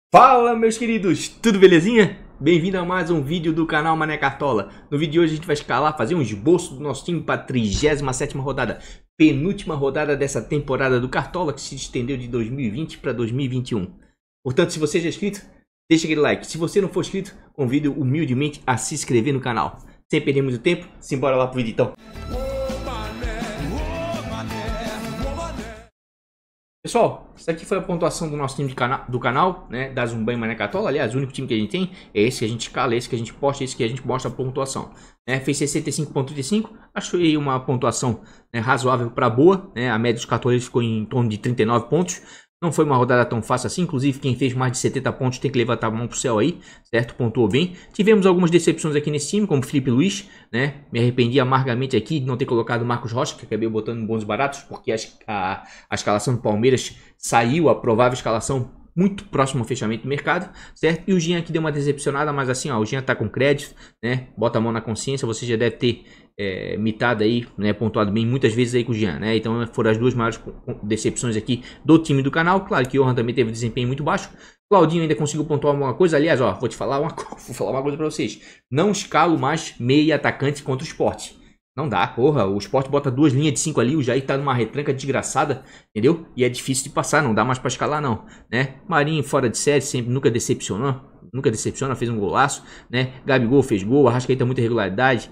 Fala, meus queridos, tudo belezinha? Bem-vindo a mais um vídeo do canal Mané Cartola. No vídeo de hoje a gente vai escalar, fazer um esboço do nosso time para a 37ª rodada, penúltima rodada dessa temporada do Cartola, que se estendeu de 2020 para 2021. Portanto, se você já é inscrito, deixa aquele like. Se você não for inscrito, convido humildemente a se inscrever no canal. Sem perder muito tempo, simbora lá pro vídeo então. Pessoal, isso aqui foi a pontuação do nosso time do canal, né, da Zumban Mané Cartola. Aliás, o único time que a gente tem é esse que a gente escala, esse que a gente posta, esse que a gente mostra a pontuação. Fez 65,35, achei uma pontuação, né, razoável para boa, né, a média dos cartoleiros ficou em torno de 39 pontos. Não foi uma rodada tão fácil assim, inclusive quem fez mais de 70 pontos tem que levantar a mão pro céu aí, certo? Pontuou bem. Tivemos algumas decepções aqui nesse time, como Felipe Luiz, né? Me arrependi amargamente aqui de não ter colocado o Marcos Rocha, que acabei botando em bons baratos, porque a escalação do Palmeiras saiu, a provável escalação, muito próximo ao fechamento do mercado, certo? E o Jean aqui deu uma decepcionada, mas assim, ó, o Jean tá com crédito, né? Bota a mão na consciência, você já deve ter mitado aí, né? Pontuado bem muitas vezes aí com o Jean, né? Então foram as duas maiores decepções aqui do time do canal. Claro que o Johan também teve um desempenho muito baixo. Claudinho ainda conseguiu pontuar alguma coisa. Aliás, ó, vou falar uma coisa pra vocês. Não escalo mais meia atacante contra o Sport. Não dá, porra, o Sport bota duas linhas de 5 ali, o Jair tá numa retranca desgraçada, entendeu? E é difícil de passar, não dá mais pra escalar não, né? Marinho fora de série, sempre, nunca decepciona, fez um golaço, né? Gabigol fez gol, Arrascaeta muita regularidade.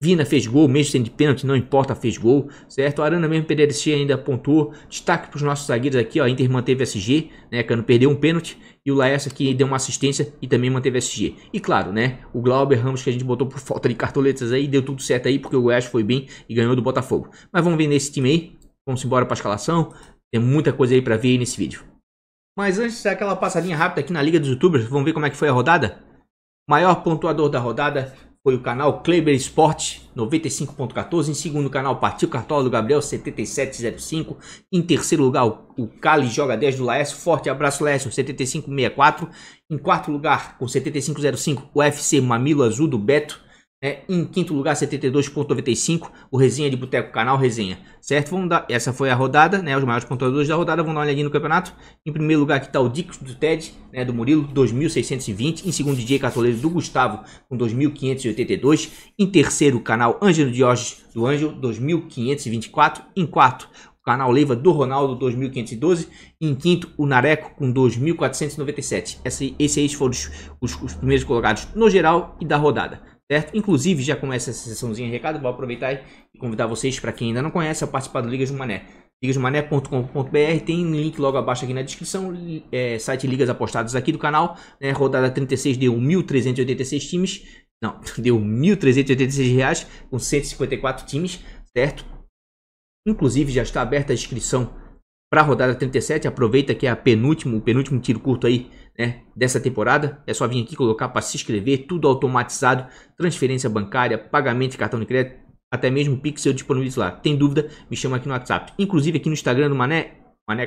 Vina fez gol, mesmo sendo de pênalti, não importa, fez gol, certo? Arana mesmo PDC ainda pontuou. Destaque para os nossos zagueiros aqui, ó. Inter manteve SG, né? Cano perdeu um pênalti. E o Laércio aqui deu uma assistência e também manteve SG. E claro, né? O Glauber Ramos que a gente botou por falta de cartoletas aí, deu tudo certo aí, porque o Goiás foi bem e ganhou do Botafogo. Mas vamos ver nesse time aí. Vamos embora para a escalação. Tem muita coisa aí para ver aí nesse vídeo. Mas antes, aquela passadinha rápida aqui na Liga dos Youtubers. Vamos ver como é que foi a rodada? Maior pontuador da rodada foi o canal Kleber Sport, 95.14. Em segundo, o canal Partiu Cartola do Gabriel, 77.05. Em terceiro lugar, o Cali Joga 10 do Laércio. Forte abraço, Laércio, 75.64. Em quarto lugar, com 75.05, o FC Mamilo Azul do Beto. Em quinto lugar, 72.95, o Resenha de Boteco, canal Resenha, certo? Vamos dar, essa foi a rodada, né? Os maiores pontuadores da rodada, vamos dar uma olhadinha no campeonato. Em primeiro lugar aqui está o Dicos do Ted, né? Do Murilo, 2.620. Em segundo, DJ Cartoleiro do Gustavo, com 2.582. Em terceiro, o canal Ângelo Diógenes do Ângelo, 2.524. Em quarto, o canal Leiva do Ronaldo, 2.512. Em quinto, o Nareco, com 2.497. Esses foram os primeiros colocados no geral e da rodada. Certo? Inclusive, já começa essa sessãozinha de recado, vou aproveitar e convidar vocês, para quem ainda não conhece, a participar do Ligas do Mané. ligasdomané.com.br, tem link logo abaixo aqui na descrição, site Ligas Apostadas aqui do canal, né? Rodada 36 deu 1.386 times, não, deu 1.386 reais, com 154 times, certo? Inclusive, já está aberta a inscrição para a rodada 37, aproveita que é o penúltimo tiro curto aí, né, dessa temporada. É só vir aqui colocar para se inscrever, tudo automatizado, transferência bancária, pagamento de cartão de crédito, até mesmo Pix eu disponibilizo lá. Tem dúvida, me chama aqui no WhatsApp. Inclusive aqui no Instagram do Mané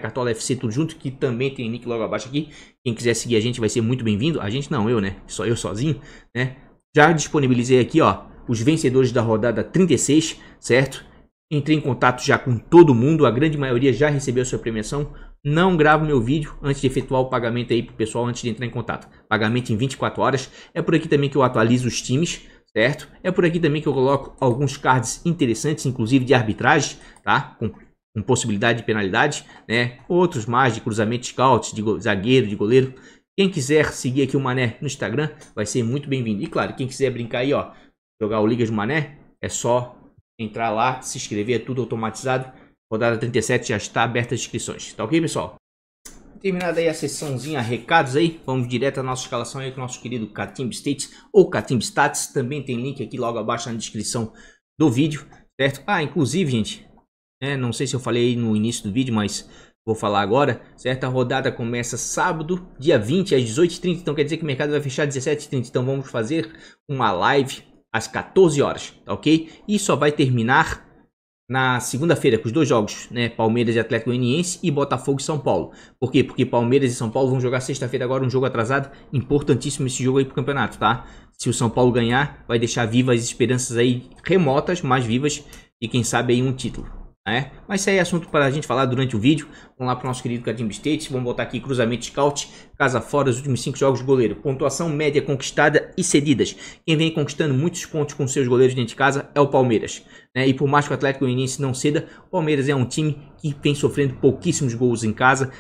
Cartola FC tudo junto, que também tem link logo abaixo aqui. Quem quiser seguir a gente vai ser muito bem-vindo. A gente não, eu, né? Só eu sozinho, né? Já disponibilizei aqui, ó, os vencedores da rodada 36, certo? Entrei em contato já com todo mundo, a grande maioria já recebeu sua premiação. Não gravo meu vídeo antes de efetuar o pagamento aí pro pessoal, antes de entrar em contato. Pagamento em 24 horas. É por aqui também que eu atualizo os times, certo? É por aqui também que eu coloco alguns cards interessantes, inclusive de arbitragem, tá? Com possibilidade de penalidade, né? Outros mais de cruzamento de scout, de zagueiro, de goleiro. Quem quiser seguir aqui o Mané no Instagram vai ser muito bem-vindo. E claro, quem quiser brincar aí, ó, jogar o Ligas do Mané, é só entrar lá, se inscrever, é tudo automatizado. Rodada 37 já está aberta as inscrições, tá ok, pessoal? Terminada aí a sessãozinha recados aí, vamos direto à nossa escalação aí com o nosso querido Catimb States ou Catimb Stats. Também tem link aqui logo abaixo na descrição do vídeo, certo? Inclusive, gente, não sei se eu falei no início do vídeo, mas vou falar agora, certo? A rodada começa sábado, dia 20 às 18h30, então quer dizer que o mercado vai fechar às 17h30, então vamos fazer uma live às 14 horas, tá ok? E só vai terminar na segunda-feira com os dois jogos, né? Palmeiras e Atlético Goianiense e Botafogo e São Paulo. Por quê? Porque Palmeiras e São Paulo vão jogar sexta-feira agora um jogo atrasado. Importantíssimo esse jogo aí pro campeonato, tá? Se o São Paulo ganhar, vai deixar vivas as esperanças aí remotas, mas vivas, e quem sabe aí um título. Mas isso aí é assunto para a gente falar durante o vídeo. Vamos lá para o nosso querido Catimba State. Vamos botar aqui cruzamento scout, casa fora, os últimos 5 jogos de goleiro. Pontuação média conquistada e cedidas. Quem vem conquistando muitos pontos com seus goleiros dentro de casa é o Palmeiras. E por mais que o Atlético Goianiense não ceda, o Palmeiras é um time que vem sofrendo pouquíssimos gols em casa.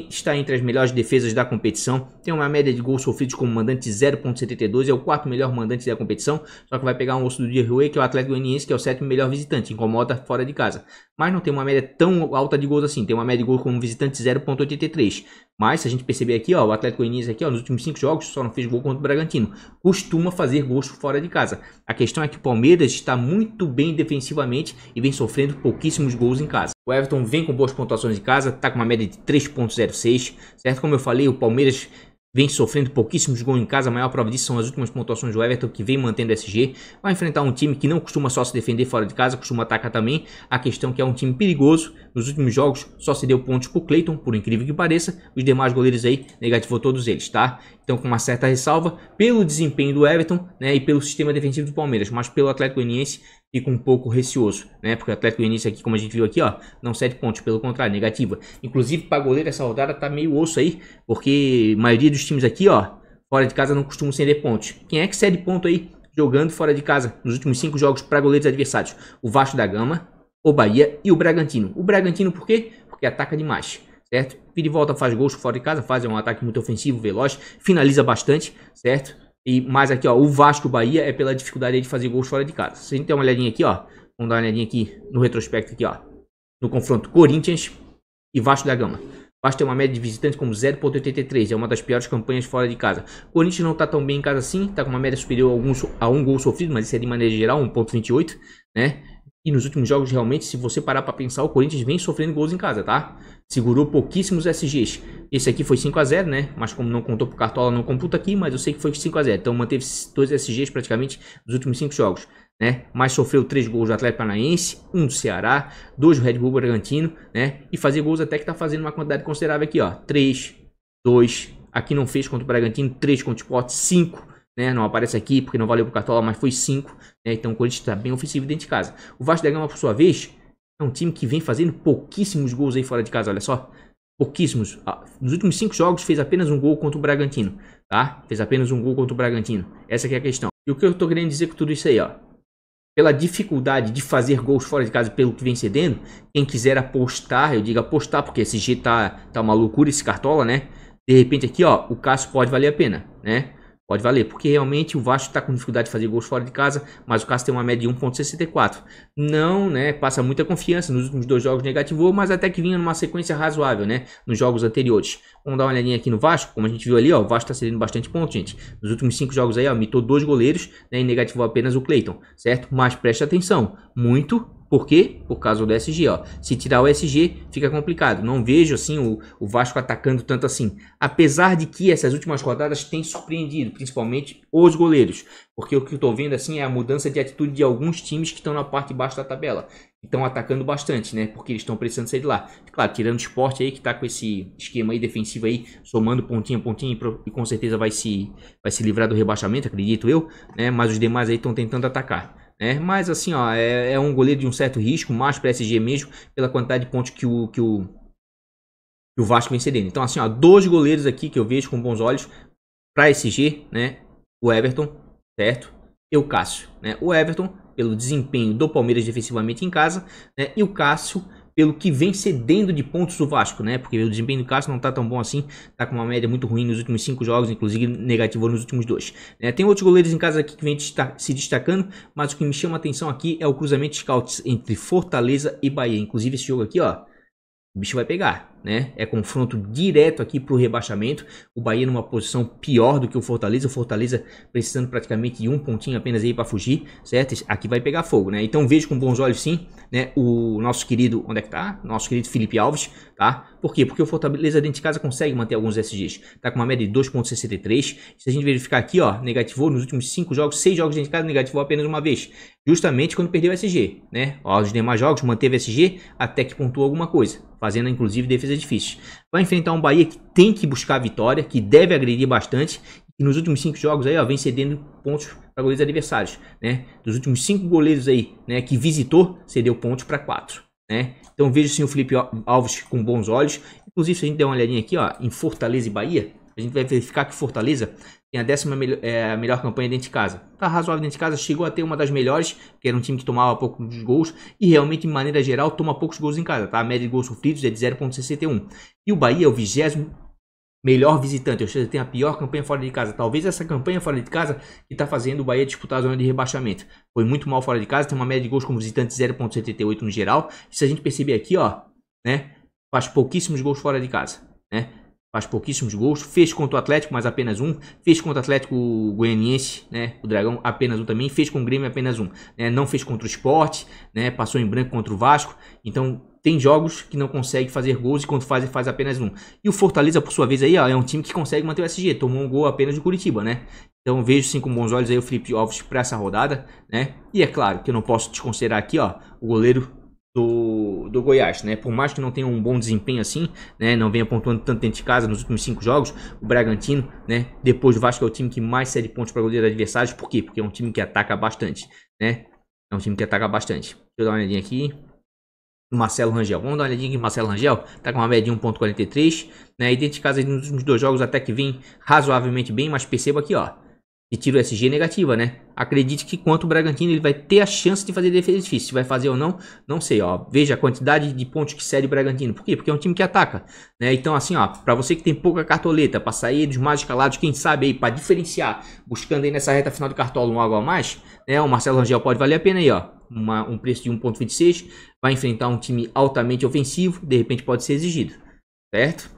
Está entre as melhores defesas da competição. Tem uma média de gols sofridos como mandante 0,72. É o 4º melhor mandante da competição. Só que vai pegar um osso do dia ruim, que é o Atlético Goianiense, que é o 7º melhor visitante. Incomoda fora de casa. Mas não tem uma média tão alta de gols assim. Tem uma média de gols como visitante 0,83. Mas se a gente perceber aqui, ó, o Atlético Goianiense aqui, ó, nos últimos 5 jogos só não fez gol contra o Bragantino. Costuma fazer gols fora de casa. A questão é que o Palmeiras está muito bem defensivamente e vem sofrendo pouquíssimos gols em casa. O Everton vem com boas pontuações em casa, está com uma média de 3,06, certo? Como eu falei, o Palmeiras vem sofrendo pouquíssimos gols em casa. A maior prova disso são as últimas pontuações do Everton, que vem mantendo o SG. Vai enfrentar um time que não costuma só se defender fora de casa, costuma atacar também. A questão é que é um time perigoso. Nos últimos jogos só se deu pontos pro Cleiton, por incrível que pareça. Os demais goleiros aí negativou todos eles, tá? Então com uma certa ressalva pelo desempenho do Everton, e pelo sistema defensivo do Palmeiras. Mas pelo Atlético Goianiense fica um pouco receoso, porque o Atlético Goianiense aqui, como a gente viu aqui, ó, não cede pontos, pelo contrário, negativa. Inclusive para goleiro essa rodada tá meio osso aí, porque a maioria dos times aqui, ó, fora de casa não costumam ceder pontos. Quem é que cede ponto aí jogando fora de casa nos últimos 5 jogos para goleiros adversários? O Vasco da Gama, o Bahia e o Bragantino. O Bragantino por quê? Porque ataca demais, certo? Vira e volta, faz gols fora de casa, faz um ataque muito ofensivo, veloz, finaliza bastante, certo? E mais aqui, ó, o Vasco e o Bahia é pela dificuldade de fazer gols fora de casa. Se a gente der uma olhadinha aqui, ó, vamos dar uma olhadinha aqui no retrospecto aqui, ó, no confronto Corinthians e Vasco da Gama. O Vasco tem uma média de visitantes como 0,83, é uma das piores campanhas fora de casa. O Corinthians não tá tão bem em casa assim, tá com uma média superior a um gol sofrido, mas isso é de maneira geral, 1,28, E nos últimos jogos, realmente, se você parar para pensar, o Corinthians vem sofrendo gols em casa, tá? Segurou pouquíssimos SGs. Esse aqui foi 5-0, Mas como não contou pro Cartola, não computa aqui, mas eu sei que foi 5-0. Então manteve 2 SGs praticamente nos últimos 5 jogos, Mas sofreu 3 gols do Atlético Paranaense, 1 do Ceará, 2 do Red Bull Bragantino, E fazer gols até que tá fazendo uma quantidade considerável aqui, ó. 3, 2, aqui não fez contra o Bragantino, 3 contra o Sport, 5. Não aparece aqui porque não valeu pro Cartola, mas foi 5. Então o Corinthians está bem ofensivo dentro de casa. O Vasco da Gama, por sua vez, é um time que vem fazendo pouquíssimos gols aí fora de casa, olha só. Pouquíssimos. Nos últimos 5 jogos fez apenas um gol contra o Bragantino, tá? Fez apenas um gol contra o Bragantino. Essa aqui é a questão. E o que eu tô querendo dizer com tudo isso aí, ó? Pela dificuldade de fazer gols fora de casa, pelo que vem cedendo, quem quiser apostar, eu digo apostar, porque esse G tá uma loucura, esse Cartola, De repente aqui, ó, o Cássio pode valer a pena, Pode valer, porque realmente o Vasco está com dificuldade de fazer gols fora de casa, mas o Cássio tem uma média de 1,64. Não, passa muita confiança. Nos últimos 2 jogos negativou, mas até que vinha numa sequência razoável, Nos jogos anteriores. Vamos dar uma olhadinha aqui no Vasco, como a gente viu ali, ó, o Vasco está cedendo bastante pontos, gente. Nos últimos 5 jogos aí, ó, mitou 2 goleiros, e negativou apenas o Cleiton, certo? Mas preste atenção, muito. Por quê? Por causa do SG, ó. Se tirar o SG, fica complicado. Não vejo, assim, o Vasco atacando tanto assim. Apesar de que essas últimas rodadas têm surpreendido, principalmente os goleiros. Porque o que eu tô vendo, assim, é a mudança de atitude de alguns times que estão na parte de baixo da tabela. Estão atacando bastante, Porque eles estão precisando sair de lá. Claro, tirando o Sport aí, que tá com esse esquema aí defensivo aí, somando pontinho a pontinho, e com certeza vai se livrar do rebaixamento, acredito eu, Mas os demais aí estão tentando atacar. Mas assim, ó, é um goleiro de um certo risco, mais para SG mesmo, pela quantidade de pontos que o Vasco vem cedendo. Então assim, ó, 2 goleiros aqui que eu vejo com bons olhos para SG, o Everton, certo? E o Cássio, O Everton pelo desempenho do Palmeiras defensivamente em casa, e o Cássio pelo que vem cedendo de pontos do Vasco, Porque o desempenho do Cássio não tá tão bom assim, tá com uma média muito ruim nos últimos 5 jogos, inclusive negativou nos últimos 2. Tem outros goleiros em casa aqui que vem se destacando, mas o que me chama a atenção aqui é o cruzamento de scouts entre Fortaleza e Bahia. Inclusive esse jogo aqui, ó, o bicho vai pegar, É confronto direto aqui pro rebaixamento. O Bahia numa posição pior do que o Fortaleza precisando praticamente de um pontinho apenas aí para fugir, certo? Aqui vai pegar fogo, Então vejo com bons olhos sim, o nosso querido, onde é que tá? Nosso querido Felipe Alves, tá? Por quê? Porque o Fortaleza dentro de casa consegue manter alguns SGs. Tá com uma média de 2,63. Se a gente verificar aqui, ó, negativou nos últimos 5 jogos, 6 jogos dentro de casa, negativou apenas uma vez. Justamente quando perdeu o SG, Ó, os demais jogos manteve SG até que pontuou alguma coisa, fazendo inclusive defesas difíceis. Vai enfrentar um Bahia que tem que buscar a vitória, que deve agredir bastante. E nos últimos 5 jogos aí, ó, vem cedendo pontos para goleiros adversários, Dos últimos 5 goleiros aí, que visitou, cedeu pontos para 4. né? Então vejo sim o Felipe Alves com bons olhos. Inclusive, se a gente der uma olhadinha aqui, ó, em Fortaleza e Bahia, a gente vai verificar que Fortaleza tem a 10ª melhor campanha dentro de casa. Tá razoável dentro de casa, chegou a ter uma das melhores, que era um time que tomava poucos gols, e realmente, de maneira geral, toma poucos gols em casa, tá? A média de gols sofridos é de 0,61. E o Bahia é o 20º melhor visitante, ou seja, tem a pior campanha fora de casa. Talvez essa campanha fora de casa que está fazendo o Bahia disputar a zona de rebaixamento. Foi muito mal fora de casa, tem uma média de gols como visitante de 0,78 no geral. E se a gente perceber aqui, ó, né, faz pouquíssimos gols fora de casa, né? Faz pouquíssimos gols, fez contra o Atlético, mas apenas um. Fez contra o Atlético Goianiense, né? O Dragão, apenas um também. Fez com o Grêmio, apenas um. Né? Não fez contra o Sport, né? Passou em branco contra o Vasco. Então, tem jogos que não consegue fazer gols e quando faz apenas um. E o Fortaleza, por sua vez, aí, ó, é um time que consegue manter o SG. Tomou um gol apenas de Curitiba, né? Então, vejo sim com bons olhos aí o Felipe Alves para essa rodada, né? E é claro que eu não posso desconsiderar aqui, ó, o goleiro do Goiás, né? Por mais que não tenha um bom desempenho assim, né? Não venha pontuando tanto dentro de casa nos últimos 5 jogos, o Bragantino, né? Depois do Vasco é o time que mais cede pontos para goleiro adversários. Por quê? Porque é um time que ataca bastante, né? É um time que ataca bastante. Deixa eu dar uma olhadinha aqui. Marcelo Rangel, vamos dar uma olhadinha aqui. Marcelo Rangel tá com uma média de 1,43, né? E dentro de casa nos últimos 2 jogos até que vem razoavelmente bem, mas perceba aqui, ó, e tira o SG negativa, né? Acredite que quanto o Bragantino ele vai ter a chance de fazer defesa difícil. Se vai fazer ou não, não sei, ó. Veja a quantidade de pontos que cede o Bragantino. Por quê? Porque é um time que ataca, né? Então assim, ó, para você que tem pouca cartoleta, para sair dos mais escalados, quem sabe aí, para diferenciar, buscando aí nessa reta final de cartola um algo a mais, né? O Marcelo Rangel pode valer a pena aí, ó. Um preço de 1,26, vai enfrentar um time altamente ofensivo, de repente pode ser exigido, certo?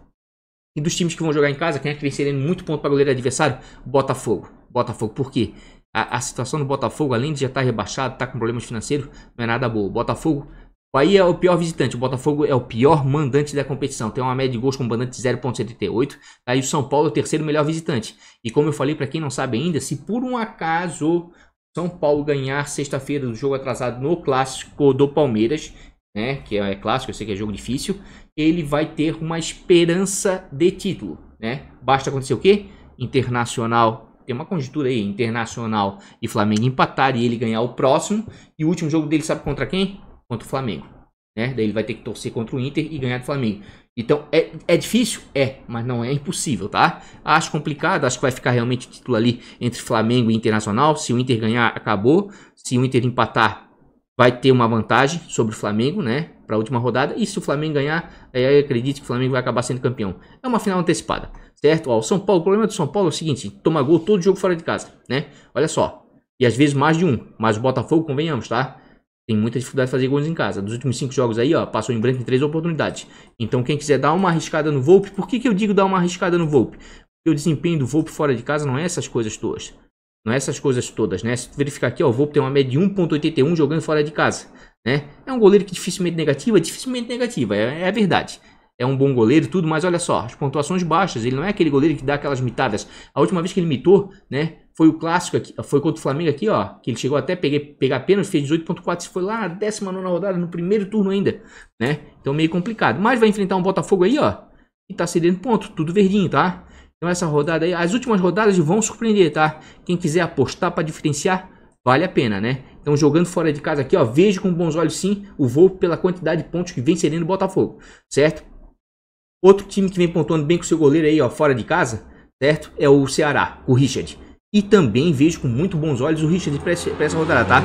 E dos times que vão jogar em casa, quem é que vem cedendo muito ponto para goleiro adversário? Botafogo. Botafogo, por quê? A situação do Botafogo, além de já estar rebaixado, estar com problemas financeiros, não é nada boa. Botafogo, o Bahia é o pior visitante, o Botafogo é o pior mandante da competição. Tem uma média de gols com mandante de 0,78. Aí o São Paulo é o 3º melhor visitante. E como eu falei, para quem não sabe ainda, se por um acaso São Paulo ganhar sexta-feira do jogo atrasado no clássico do Palmeiras, né, que é clássico, eu sei que é jogo difícil, ele vai ter uma esperança de título, né? Basta acontecer o quê? Internacional, tem uma conjuntura aí, Internacional e Flamengo empatar e ele ganhar o próximo, e o último jogo dele sabe contra quem? Contra o Flamengo, né? Daí ele vai ter que torcer contra o Inter e ganhar do Flamengo. Então, é difícil? É, mas não é impossível, tá? Acho complicado, acho que vai ficar realmente o título ali entre Flamengo e Internacional. Se o Inter ganhar, acabou. Se o Inter empatar, vai ter uma vantagem sobre o Flamengo, né? Para a última rodada. E se o Flamengo ganhar, eu acredito que o Flamengo vai acabar sendo campeão. É uma final antecipada, certo? Ó, o São Paulo, o problema do São Paulo é o seguinte: toma gol todo jogo fora de casa, né? Olha só. E às vezes mais de um. Mas o Botafogo, convenhamos, tá? Tem muita dificuldade de fazer gols em casa. Dos últimos 5 jogos aí, ó, passou em branco em 3 oportunidades. Então quem quiser dar uma arriscada no Volpe, por que eu digo dar uma arriscada no Volpe? Porque o desempenho do Volpe fora de casa não é essas coisas todas. Não é essas coisas todas, né? Se tu verificar aqui, ó, o Volpe tem uma média de 1,81 jogando fora de casa, né? É um goleiro que dificilmente negativa, é a verdade. É um bom goleiro e tudo, mas olha só, as pontuações baixas, ele não é aquele goleiro que dá aquelas mitadas. A última vez que ele mitou, né, foi o clássico aqui, foi contra o Flamengo aqui, ó, que ele chegou até pegar pênalti, fez 18,4, foi lá na 19ª rodada, no primeiro turno ainda, né? Então meio complicado. Mas vai enfrentar um Botafogo aí, ó, e tá cedendo ponto, tudo verdinho, tá? Então essa rodada aí, as últimas rodadas vão surpreender, tá? Quem quiser apostar para diferenciar, vale a pena, né? Então jogando fora de casa aqui, ó, vejo com bons olhos sim o Volpe pela quantidade de pontos que vem cedendo o Botafogo, certo? Outro time que vem pontuando bem com seu goleiro aí, ó, fora de casa, certo? É o Ceará, o Richard. E também vejo com muito bons olhos o Richard para essa rodada, tá?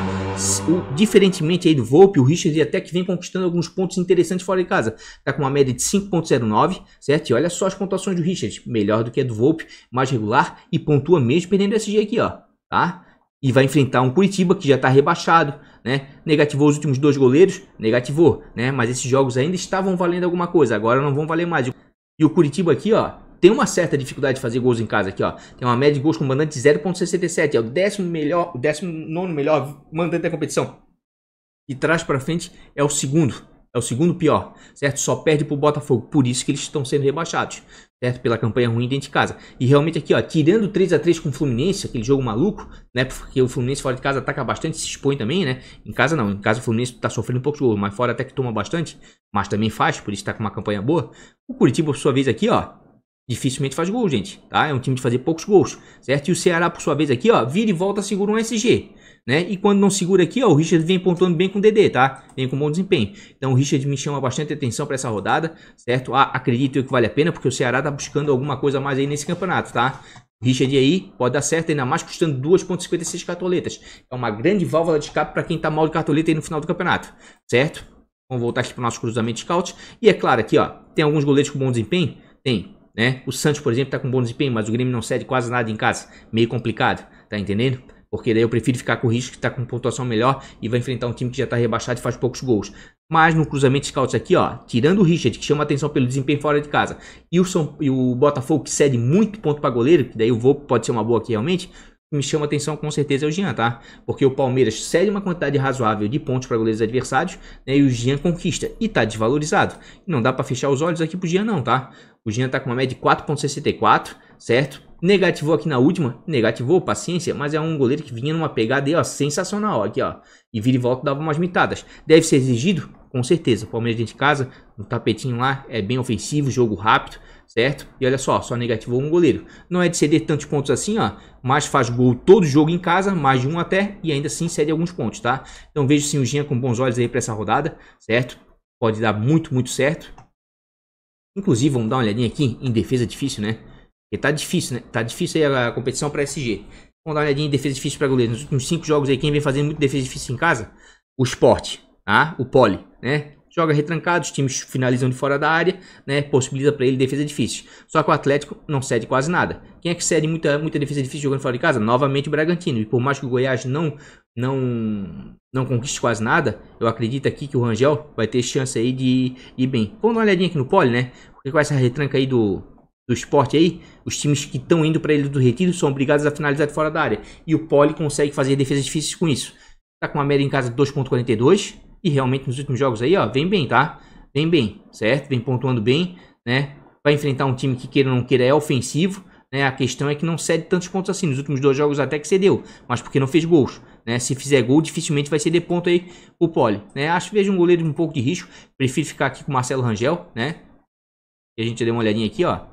Diferentemente aí do Volpe, o Richard até que vem conquistando alguns pontos interessantes fora de casa. Tá com uma média de 5,09, certo? E olha só as pontuações do Richard. Melhor do que a do Volpe, mais regular e pontua mesmo perdendo SG aqui, ó, tá? E vai enfrentar um Curitiba que já está rebaixado, né? Negativou os últimos 2 goleiros, negativou, né? Mas esses jogos ainda estavam valendo alguma coisa, agora não vão valer mais. E o Curitiba aqui, ó, tem uma certa dificuldade de fazer gols em casa aqui, ó. Tem uma média de gols com mandante de 0,67, é o 19º melhor mandante da competição. E trás para frente é o segundo pior, certo? Só perde pro Botafogo, por isso que eles estão sendo rebaixados, certo? Pela campanha ruim dentro de casa. E realmente aqui, ó, tirando 3-3 com o Fluminense, aquele jogo maluco, né? Porque o Fluminense fora de casa ataca bastante, se expõe também, né? Em casa não, em casa o Fluminense tá sofrendo um pouco de gol, mas fora até que toma bastante, mas também faz, por isso tá com uma campanha boa. O Curitiba, por sua vez aqui, ó, dificilmente faz gol, gente, tá? É um time de fazer poucos gols, certo? E o Ceará, por sua vez, aqui, ó, vira e volta, segura um SG, né? E quando não segura aqui, ó, o Richard vem pontuando bem com o DD, tá? Vem com bom desempenho. Então o Richard me chama bastante atenção para essa rodada, certo? Acredito eu que vale a pena, porque o Ceará tá buscando alguma coisa a mais aí nesse campeonato, tá? O Richard aí pode dar certo, ainda mais custando 2,56 cartoletas. É uma grande válvula de escape para quem tá mal de cartoleta aí no final do campeonato, certo? Vamos voltar aqui para o nosso cruzamento scout. E é claro, aqui, ó, tem alguns goleiros com bom desempenho? Tem. Né? O Santos, por exemplo, tá com bom desempenho, mas o Grêmio não cede quase nada em casa. Meio complicado, tá entendendo? Porque daí eu prefiro ficar com o risco que tá com pontuação melhor e vai enfrentar um time que já tá rebaixado e faz poucos gols. Mas no cruzamento scouts aqui, ó, tirando o Richard, que chama atenção pelo desempenho fora de casa, e o Botafogo, que cede muito ponto para goleiro, que daí o Volpe pode ser uma boa aqui realmente, me chama atenção com certeza é o Jean, tá? Porque o Palmeiras cede uma quantidade razoável de pontos para goleiros adversários, né? E o Jean conquista e tá desvalorizado. Não dá para fechar os olhos aqui pro Jean não, tá? O Jean tá com uma média de 4,64, certo? Negativou aqui na última, negativou, paciência, mas é um goleiro que vinha numa pegada aí, ó, sensacional, ó, aqui, ó. E vira e volta dava umas mitadas. Deve ser exigido? Com certeza. O Palmeiras dentro de casa, no tapetinho lá, é bem ofensivo, jogo rápido, certo? E olha só negativou um goleiro. Não é de ceder tantos pontos assim, ó, mas faz gol todo jogo em casa, mais de um até, e ainda assim cede alguns pontos, tá? Então vejo sim o Jean com bons olhos aí para essa rodada, certo? Pode dar muito, muito certo. Inclusive, vamos dar uma olhadinha aqui em defesa difícil, né? Porque tá difícil, né? Tá difícil aí a competição para SG. Vamos dar uma olhadinha em defesa difícil para goleiro. Nos últimos 5 jogos aí, quem vem fazendo muito defesa difícil em casa? O Sport, tá? O Poli, né? Joga retrancado, os times finalizam de fora da área, né? Possibilita para ele defesa difícil. Só que o Atlético não cede quase nada. Quem é que cede muita defesa difícil jogando fora de casa? Novamente o Bragantino. E por mais que o Goiás não conquiste quase nada, eu acredito aqui que o Rangel vai ter chance aí de ir bem. Vamos dar uma olhadinha aqui no Poli, né? Porque com essa retranca aí do Sport aí, os times que estão indo para ele do Retiro são obrigados a finalizar de fora da área. E o Poli consegue fazer defesas difíceis com isso. Tá com uma média em casa de 2,42. E realmente nos últimos jogos aí, ó, vem bem, tá? Vem bem, certo? Vem pontuando bem, né? Vai enfrentar um time que queira ou não queira é ofensivo, né? A questão é que não cede tantos pontos assim. Nos últimos 2 jogos até que cedeu, mas porque não fez gols, né? Se fizer gol, dificilmente vai ceder ponto aí o Poli, né? Acho que vejo um goleiro um pouco de risco. Prefiro ficar aqui com o Marcelo Rangel, né? E a gente deu uma olhadinha aqui, ó.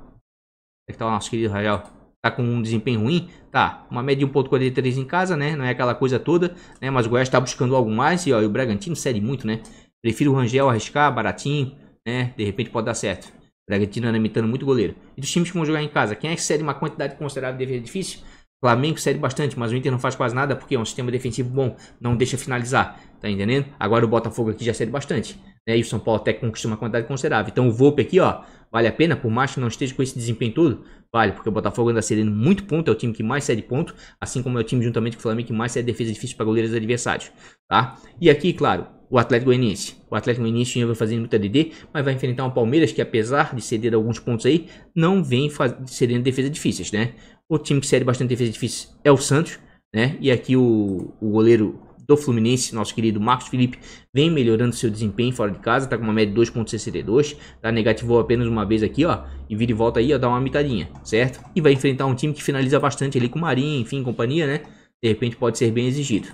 É que tá o nosso querido Rangel. Tá com um desempenho ruim, tá, uma média de 1,43 em casa, né, não é aquela coisa toda, né, mas o Goiás tá buscando algo mais, e ó, e o Bragantino cede muito, né, prefiro o Rangel arriscar, baratinho, né, de repente pode dar certo. O Bragantino anda imitando muito goleiro. E dos times que vão jogar em casa, quem é que cede uma quantidade considerável de defesa difícil? Flamengo cede bastante, mas o Inter não faz quase nada, porque é um sistema defensivo bom, não deixa finalizar, tá entendendo? Agora o Botafogo aqui já cede bastante, né, e o São Paulo até conquista uma quantidade considerável. Então o Volpe aqui, ó, vale a pena, por mais que não esteja com esse desempenho todo, vale, porque o Botafogo anda cedendo muito ponto, é o time que mais cede ponto, assim como é o time juntamente com o Flamengo que mais cede defesa difícil para goleiros adversários, tá? E aqui, claro, o Atlético Goianiense. O Atlético Goianiense já vai fazendo muita DD, mas vai enfrentar um Palmeiras que, apesar de ceder alguns pontos aí, não vem cedendo defesa difíceis, né? O time que cede bastante defesa difícil é o Santos, né? E aqui o goleiro do Fluminense, nosso querido Marcos Felipe, vem melhorando seu desempenho fora de casa, tá com uma média de 2,62, tá? Negativou apenas uma vez aqui, ó, e vira e volta aí, ó, dá uma mitadinha, certo? E vai enfrentar um time que finaliza bastante ali com o Marinho, enfim, companhia, né? De repente pode ser bem exigido,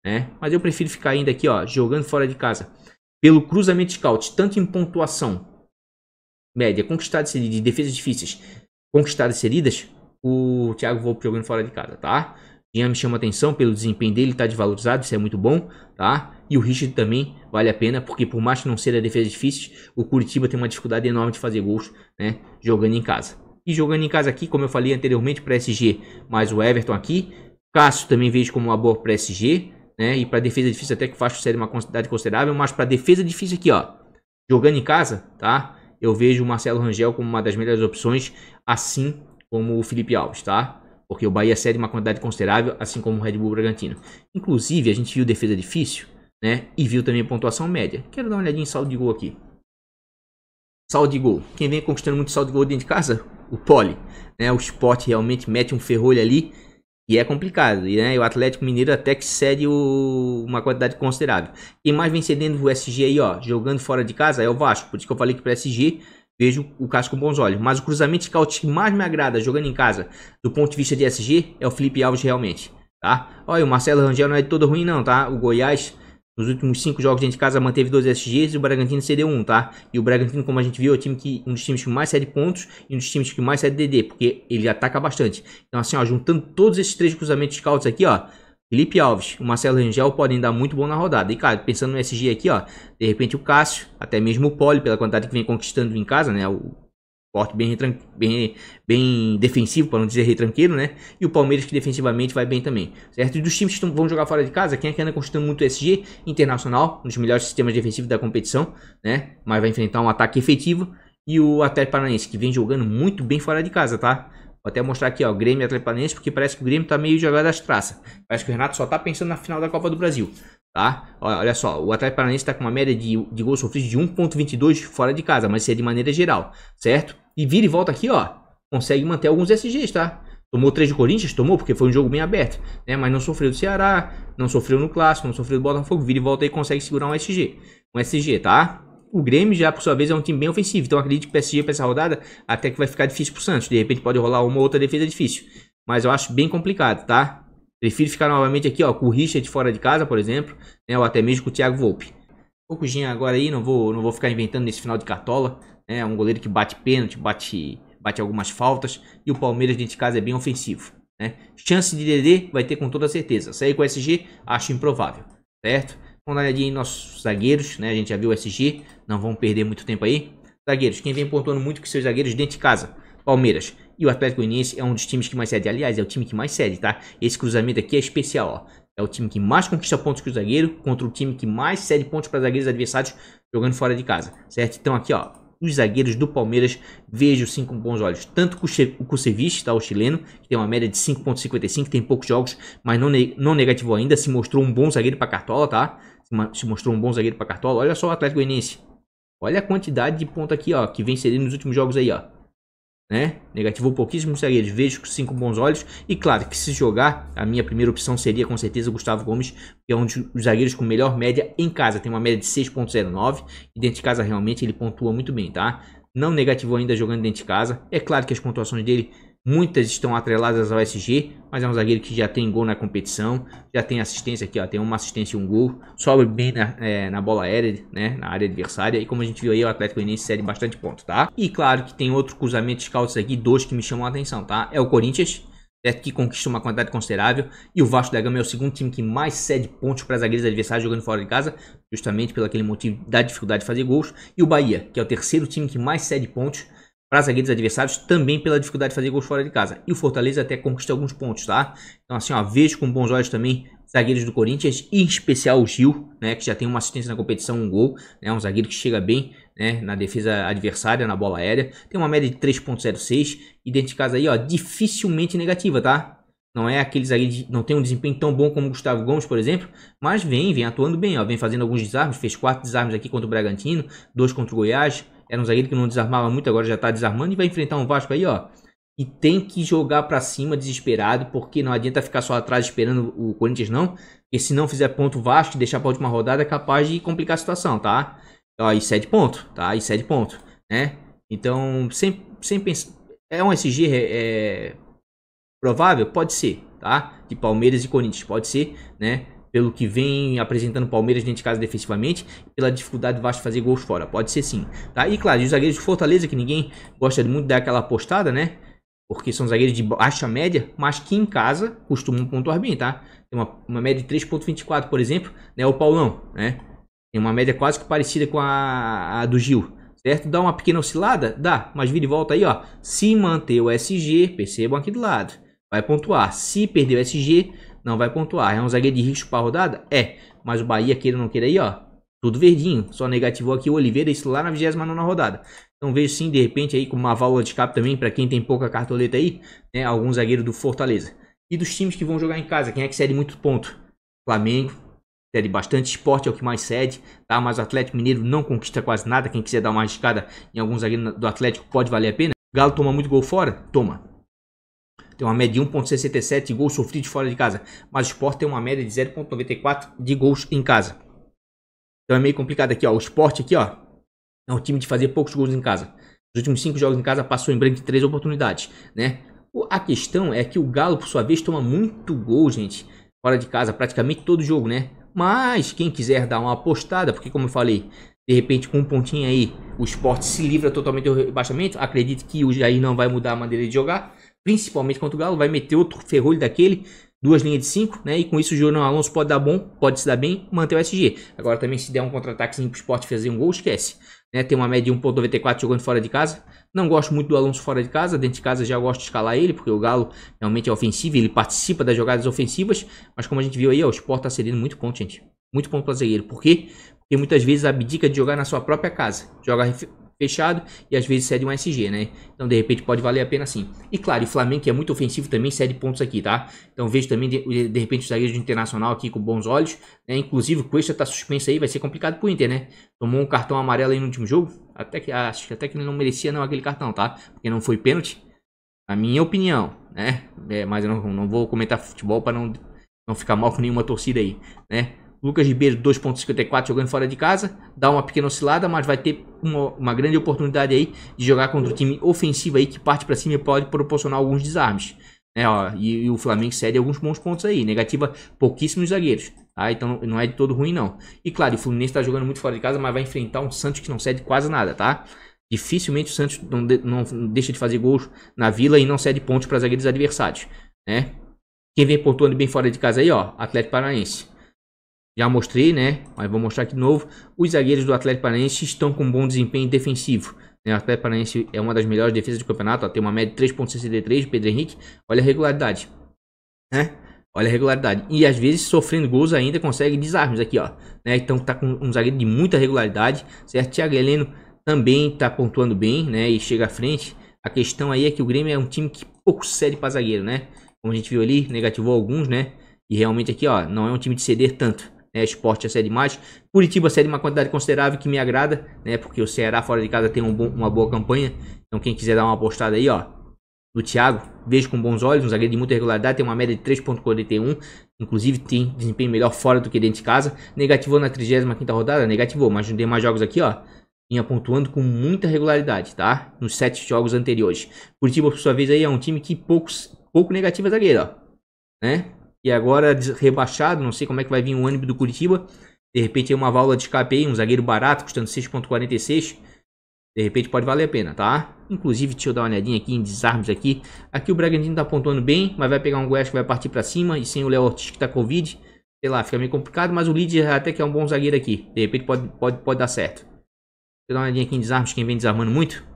né? Mas eu prefiro ficar ainda aqui, ó, jogando fora de casa. Pelo cruzamento scout, tanto em pontuação média, conquistadas de defesas difíceis, conquistadas cedidas, o Thiago Volpe jogando fora de casa, tá? Jean me chama atenção pelo desempenho dele, tá desvalorizado, isso é muito bom, tá? E o Richard também vale a pena, porque por mais que não seja defesa difícil, o Curitiba tem uma dificuldade enorme de fazer gols, né? Jogando em casa. E jogando em casa aqui, como eu falei anteriormente, para SG, mais o Everton aqui. Cássio também vejo como uma boa para SG, né? E para defesa difícil até que o Vasco cede uma quantidade considerável, mas para defesa difícil aqui, ó, jogando em casa, tá? Eu vejo o Marcelo Rangel como uma das melhores opções, assim como o Felipe Alves, tá? Porque o Bahia cede uma quantidade considerável, assim como o Red Bull Bragantino. Inclusive, a gente viu defesa difícil, né? E viu também pontuação média. Quero dar uma olhadinha em saldo de gol aqui. Saldo de gol. Quem vem conquistando muito saldo de gol dentro de casa? O Poli, né? O Sport realmente mete um ferrolho ali e é complicado, né? E o Atlético Mineiro até que cede uma quantidade considerável. Quem mais vem cedendo o SG aí, ó, jogando fora de casa é o Vasco. Por isso que eu falei que para SG vejo o Cássio com bons olhos. Mas o cruzamento scout que mais me agrada jogando em casa, do ponto de vista de SG, é o Felipe Alves realmente, tá? Olha, o Marcelo Rangel não é de todo ruim não, tá? O Goiás Nos últimos 5 jogos dentro de casa manteve 2 SGs e o Bragantino cedeu 1, tá? E o Bragantino, como a gente viu, é um dos times que mais cede pontos e um dos times que mais cede DD, porque ele ataca bastante. Então assim, ó, juntando todos esses 3 cruzamentos de scouts aqui, ó, Felipe Alves, o Marcelo Rangel podem dar muito bom na rodada. E cara, pensando no SG aqui, ó, de repente o Cássio, até mesmo o Poli, pela quantidade que vem conquistando em casa, né? O Porto bem defensivo, para não dizer retranqueiro, né? E o Palmeiras que defensivamente vai bem também, certo? E dos times que vão jogar fora de casa, quem é que anda conquistando muito SG? Internacional, um dos melhores sistemas defensivos da competição, né? Mas vai enfrentar um ataque efetivo. E o Atlético Paranaense, que vem jogando muito bem fora de casa, tá? Vou até mostrar aqui, ó, Grêmio e Atlético Paranaense, porque parece que o Grêmio tá meio jogado das traças. Parece que o Renato só tá pensando na final da Copa do Brasil, tá? Olha só, o Atlético Paranaense tá com uma média de gols sofridos de 1.22 fora de casa, mas isso é de maneira geral, certo? E vira e volta aqui, ó, consegue manter alguns SGs, tá? Tomou 3 do Corinthians? Tomou, porque foi um jogo bem aberto, né? Mas não sofreu do Ceará, não sofreu no Clássico, não sofreu do Botafogo, vira e volta aí consegue segurar um SG, tá? O Grêmio já, por sua vez, é um time bem ofensivo. Então acredito que o PSG para essa rodada até que vai ficar difícil pro Santos. De repente pode rolar uma outra defesa difícil. Mas eu acho bem complicado, tá? Prefiro ficar novamente aqui, ó, com o Richard fora de casa, por exemplo, né? Ou até mesmo com o Thiago Volpi. Um pouco agora aí, não vou ficar inventando nesse final de cartola. É um goleiro que bate pênalti, bate algumas faltas. E o Palmeiras dentro de casa é bem ofensivo, né? Chance de DD vai ter com toda certeza. Sair com o SG, acho improvável, certo? Vamos dar uma olhadinha em nossos zagueiros, né? A gente já viu o SG, não vamos perder muito tempo aí. Zagueiros, quem vem pontuando muito com seus zagueiros dentro de casa? Palmeiras. E o Atlético Goianiense é um dos times que mais cede. Aliás, é o time que mais cede, tá? Esse cruzamento aqui é especial, ó. É o time que mais conquista pontos com o zagueiro contra o time que mais cede pontos para zagueiros adversários jogando fora de casa, certo? Então aqui, ó, os zagueiros do Palmeiras vejo sim com bons olhos. Tanto o Kusevich, tá, o chileno, que tem uma média de 5.55, tem poucos jogos, mas não negativou ainda, se mostrou um bom zagueiro para Cartola, tá? Se mostrou um bom zagueiro para Cartola. Olha só o Atlético Goianiense. Olha a quantidade de ponto aqui, ó, que vem cedendo nos últimos jogos aí, ó. Né? Negativou pouquíssimos zagueiros, vejo sim com bons olhos. E claro que se jogar, a minha primeira opção seria com certeza o Gustavo Gomes, que é um dos zagueiros com melhor média em casa. Tem uma média de 6.09 e dentro de casa realmente ele pontua muito bem, tá? Não negativou ainda jogando dentro de casa. É claro que as pontuações dele, muitas estão atreladas ao SG, mas é um zagueiro que já tem gol na competição, já tem assistência aqui, ó, tem uma assistência e um gol, sobe bem na bola aérea, né, na área adversária, e como a gente viu aí, o Atlético Goianiense cede bastante ponto, tá? E claro que tem outro cruzamento de scouts aqui, 2 que me chamam a atenção, tá? É o Corinthians, certo? Que conquista uma quantidade considerável, e o Vasco da Gama é o segundo time que mais cede pontos para zagueiros adversários jogando fora de casa, justamente pelo aquele motivo da dificuldade de fazer gols, e o Bahia, que é o terceiro time que mais cede pontos para zagueiros adversários, também pela dificuldade de fazer gols fora de casa. E o Fortaleza até conquista alguns pontos, tá? Então assim, ó, vejo com bons olhos também zagueiros do Corinthians, e em especial o Gil, né, que já tem uma assistência na competição, um gol, né, um zagueiro que chega bem, né, na defesa adversária, na bola aérea. Tem uma média de 3.06 e dentro de casa aí, ó, dificilmente negativa, tá? Não é aquele zagueiro, não tem um desempenho tão bom como o Gustavo Gomes, por exemplo, mas vem atuando bem, ó, vem fazendo alguns desarmes, fez 4 desarmes aqui contra o Bragantino, 2 contra o Goiás. Era um zagueiro que não desarmava muito, agora já tá desarmando e vai enfrentar um Vasco aí, ó. E tem que jogar pra cima desesperado, porque não adianta ficar só atrás esperando o Corinthians não. Porque se não fizer ponto o Vasco e deixar pra última rodada é capaz de complicar a situação, tá? Ó, e 7 pontos, tá? E 7 pontos, né? Então, sem pensar... É um SG provável? Pode ser, tá? De Palmeiras e Corinthians, pode ser, né? Pelo que vem apresentando o Palmeiras dentro de casa defensivamente, pela dificuldade do Vasco de fazer gols fora, pode ser sim, tá? E claro, os zagueiros de Fortaleza, que ninguém gosta muito de dar aquela apostada, né? Porque são zagueiros de baixa média, mas que em casa costumam pontuar bem, tá? Tem uma média de 3.24, por exemplo, né? O Paulão, né? Tem uma média quase que parecida com a do Gil, certo? Dá uma pequena oscilada? Dá, mas vira e volta aí, ó. Se manter o SG, percebam aqui do lado, vai pontuar. Se perder o SG, não vai pontuar. É um zagueiro de risco para a rodada? É. Mas o Bahia, queira ou não queira aí, ó, tudo verdinho. Só negativou aqui o Oliveira, isso lá na 29ª rodada. Então vejo sim, de repente, aí com uma válvula de escape também, para quem tem pouca cartoleta aí, né, algum zagueiro do Fortaleza. E dos times que vão jogar em casa, quem é que cede muito ponto? Flamengo, cede bastante. Sport é o que mais cede, tá? Mas o Atlético Mineiro não conquista quase nada. Quem quiser dar uma arriscada em algum zagueiro do Atlético pode valer a pena. Galo toma muito gol fora? Toma. Tem uma média de 1.67 de gols sofridos fora de casa. Mas o Sport tem uma média de 0.94 de gols em casa. Então é meio complicado aqui, ó. O Sport aqui, ó, é um time de fazer poucos gols em casa. Os últimos 5 jogos em casa passou em branco de 3 oportunidades, né? A questão é que o Galo, por sua vez, toma muito gol, gente, fora de casa, praticamente todo jogo, né? Mas quem quiser dar uma apostada, porque como eu falei, de repente com um pontinho aí, o Sport se livra totalmente do rebaixamento. Acredito que o Jair não vai mudar a maneira de jogar, principalmente contra o Galo, vai meter outro ferrolho daquele, 2 linhas de 5, né? E com isso o Jornal Alonso pode dar bom, pode se dar bem, manter o SG. Agora também se der um contra-ataquezinho pro Sport fazer um gol, esquece. Né? Tem uma média de 1.94 jogando fora de casa. Não gosto muito do Alonso fora de casa, dentro de casa já gosto de escalar ele, porque o Galo realmente é ofensivo, ele participa das jogadas ofensivas, mas como a gente viu aí, ó, o Sport tá cedendo muito ponto, gente. Muito ponto para zagueiro. Por quê? Porque muitas vezes abdica de jogar na sua própria casa. Joga fechado e às vezes cede um SG, né? Então de repente pode valer a pena sim. E claro, o Flamengo, que é muito ofensivo, também cede pontos aqui, tá? Então vejo também de repente os zagueiros do Internacional aqui com bons olhos, né? Inclusive o Cuesta tá suspenso aí, vai ser complicado pro Inter, né? Tomou um cartão amarelo aí no último jogo. Acho que até que ele não merecia não aquele cartão, tá? Porque não foi pênalti. Na minha opinião, né? Mas eu não vou comentar futebol para não ficar mal com nenhuma torcida aí, né? Lucas Ribeiro 2.54 jogando fora de casa, dá uma pequena oscilada, mas vai ter uma grande oportunidade aí de jogar contra um time ofensivo aí que parte para cima e pode proporcionar alguns desarmes, né? Ó, e o Flamengo cede alguns bons pontos aí, negativa pouquíssimos zagueiros, tá? Então não é de todo ruim não. E claro, o Fluminense está jogando muito fora de casa, mas vai enfrentar um Santos que não cede quase nada, tá? Dificilmente o Santos não deixa de fazer gols na Vila e não cede pontos para zagueiros adversários, né? Quem vem pontuando bem fora de casa aí, ó, Atlético Paranaense. Já mostrei, né? Mas vou mostrar aqui de novo. Os zagueiros do Atlético Paranaense estão com bom desempenho defensivo. O Atlético Paranaense é uma das melhores defesas do campeonato. Ó, tem uma média de 3.63. Pedro Henrique. Olha a regularidade. Né? Olha a regularidade. E às vezes, sofrendo gols, ainda consegue desarmes aqui, ó. Né? Então tá com um zagueiro de muita regularidade. Certo? Thiago Heleno também tá pontuando bem, né? E chega à frente. A questão aí é que o Grêmio é um time que pouco cede para zagueiro, né? Como a gente viu ali, negativou alguns, né? E realmente aqui, ó, não é um time de ceder tanto. Sport já cede mais. Curitiba cede uma quantidade considerável que me agrada, né? Porque o Ceará fora de casa tem uma boa campanha. Então quem quiser dar uma apostada aí, ó, do Thiago, vejo com bons olhos. Um zagueiro de muita regularidade, tem uma média de 3.41. Inclusive tem desempenho melhor fora do que dentro de casa. Negativou na 35ª rodada, negativou, mas nos demais jogos aqui, ó, vinha pontuando com muita regularidade, tá? Nos 7 jogos anteriores. Curitiba, por sua vez, aí é um time que pouco negativa zagueiro, ó, né? E agora rebaixado, não sei como é que vai vir o ônibus do Curitiba. De repente é uma válvula de escape aí, um zagueiro barato, custando 6.46. De repente pode valer a pena, tá? Inclusive, deixa eu dar uma olhadinha aqui em desarmes aqui. Aqui o Bragantino tá pontuando bem, mas vai pegar um Goiás que vai partir pra cima. E sem o Léo Ortiz que tá Covid, sei lá, fica meio complicado. Mas o Líder até que é um bom zagueiro aqui. De repente pode dar certo. Deixa eu dar uma olhadinha aqui em desarmes, quem vem desarmando muito.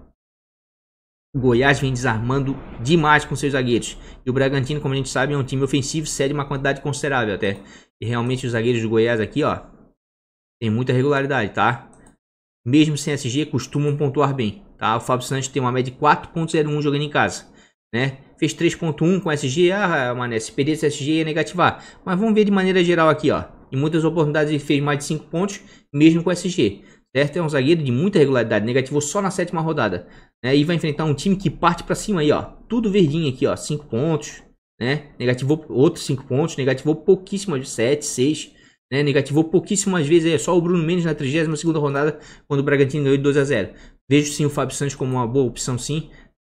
O Goiás vem desarmando demais com seus zagueiros. E o Bragantino, como a gente sabe, é um time ofensivo, cede uma quantidade considerável até. E realmente os zagueiros do Goiás aqui, ó, tem muita regularidade, tá? Mesmo sem SG, costumam pontuar bem, tá? O Fábio Santos tem uma média de 4.01 jogando em casa, né? Fez 3.1 com SG, mané, se perder esse SG ia negativar. Mas vamos ver de maneira geral aqui, ó. Em muitas oportunidades ele fez mais de 5 pontos, mesmo com SG. Certo? É um zagueiro de muita regularidade, negativou só na 7ª rodada, né? E vai enfrentar um time que parte pra cima aí, ó, tudo verdinho aqui, ó, 5 pontos, né? Negativou outros 5 pontos, negativou pouquíssimas, 7, 6, né? Negativou pouquíssimas vezes, só o Bruno Mendes na 32ª rodada, quando o Bragantino ganhou de 2-0. Vejo sim o Fábio Santos como uma boa opção sim,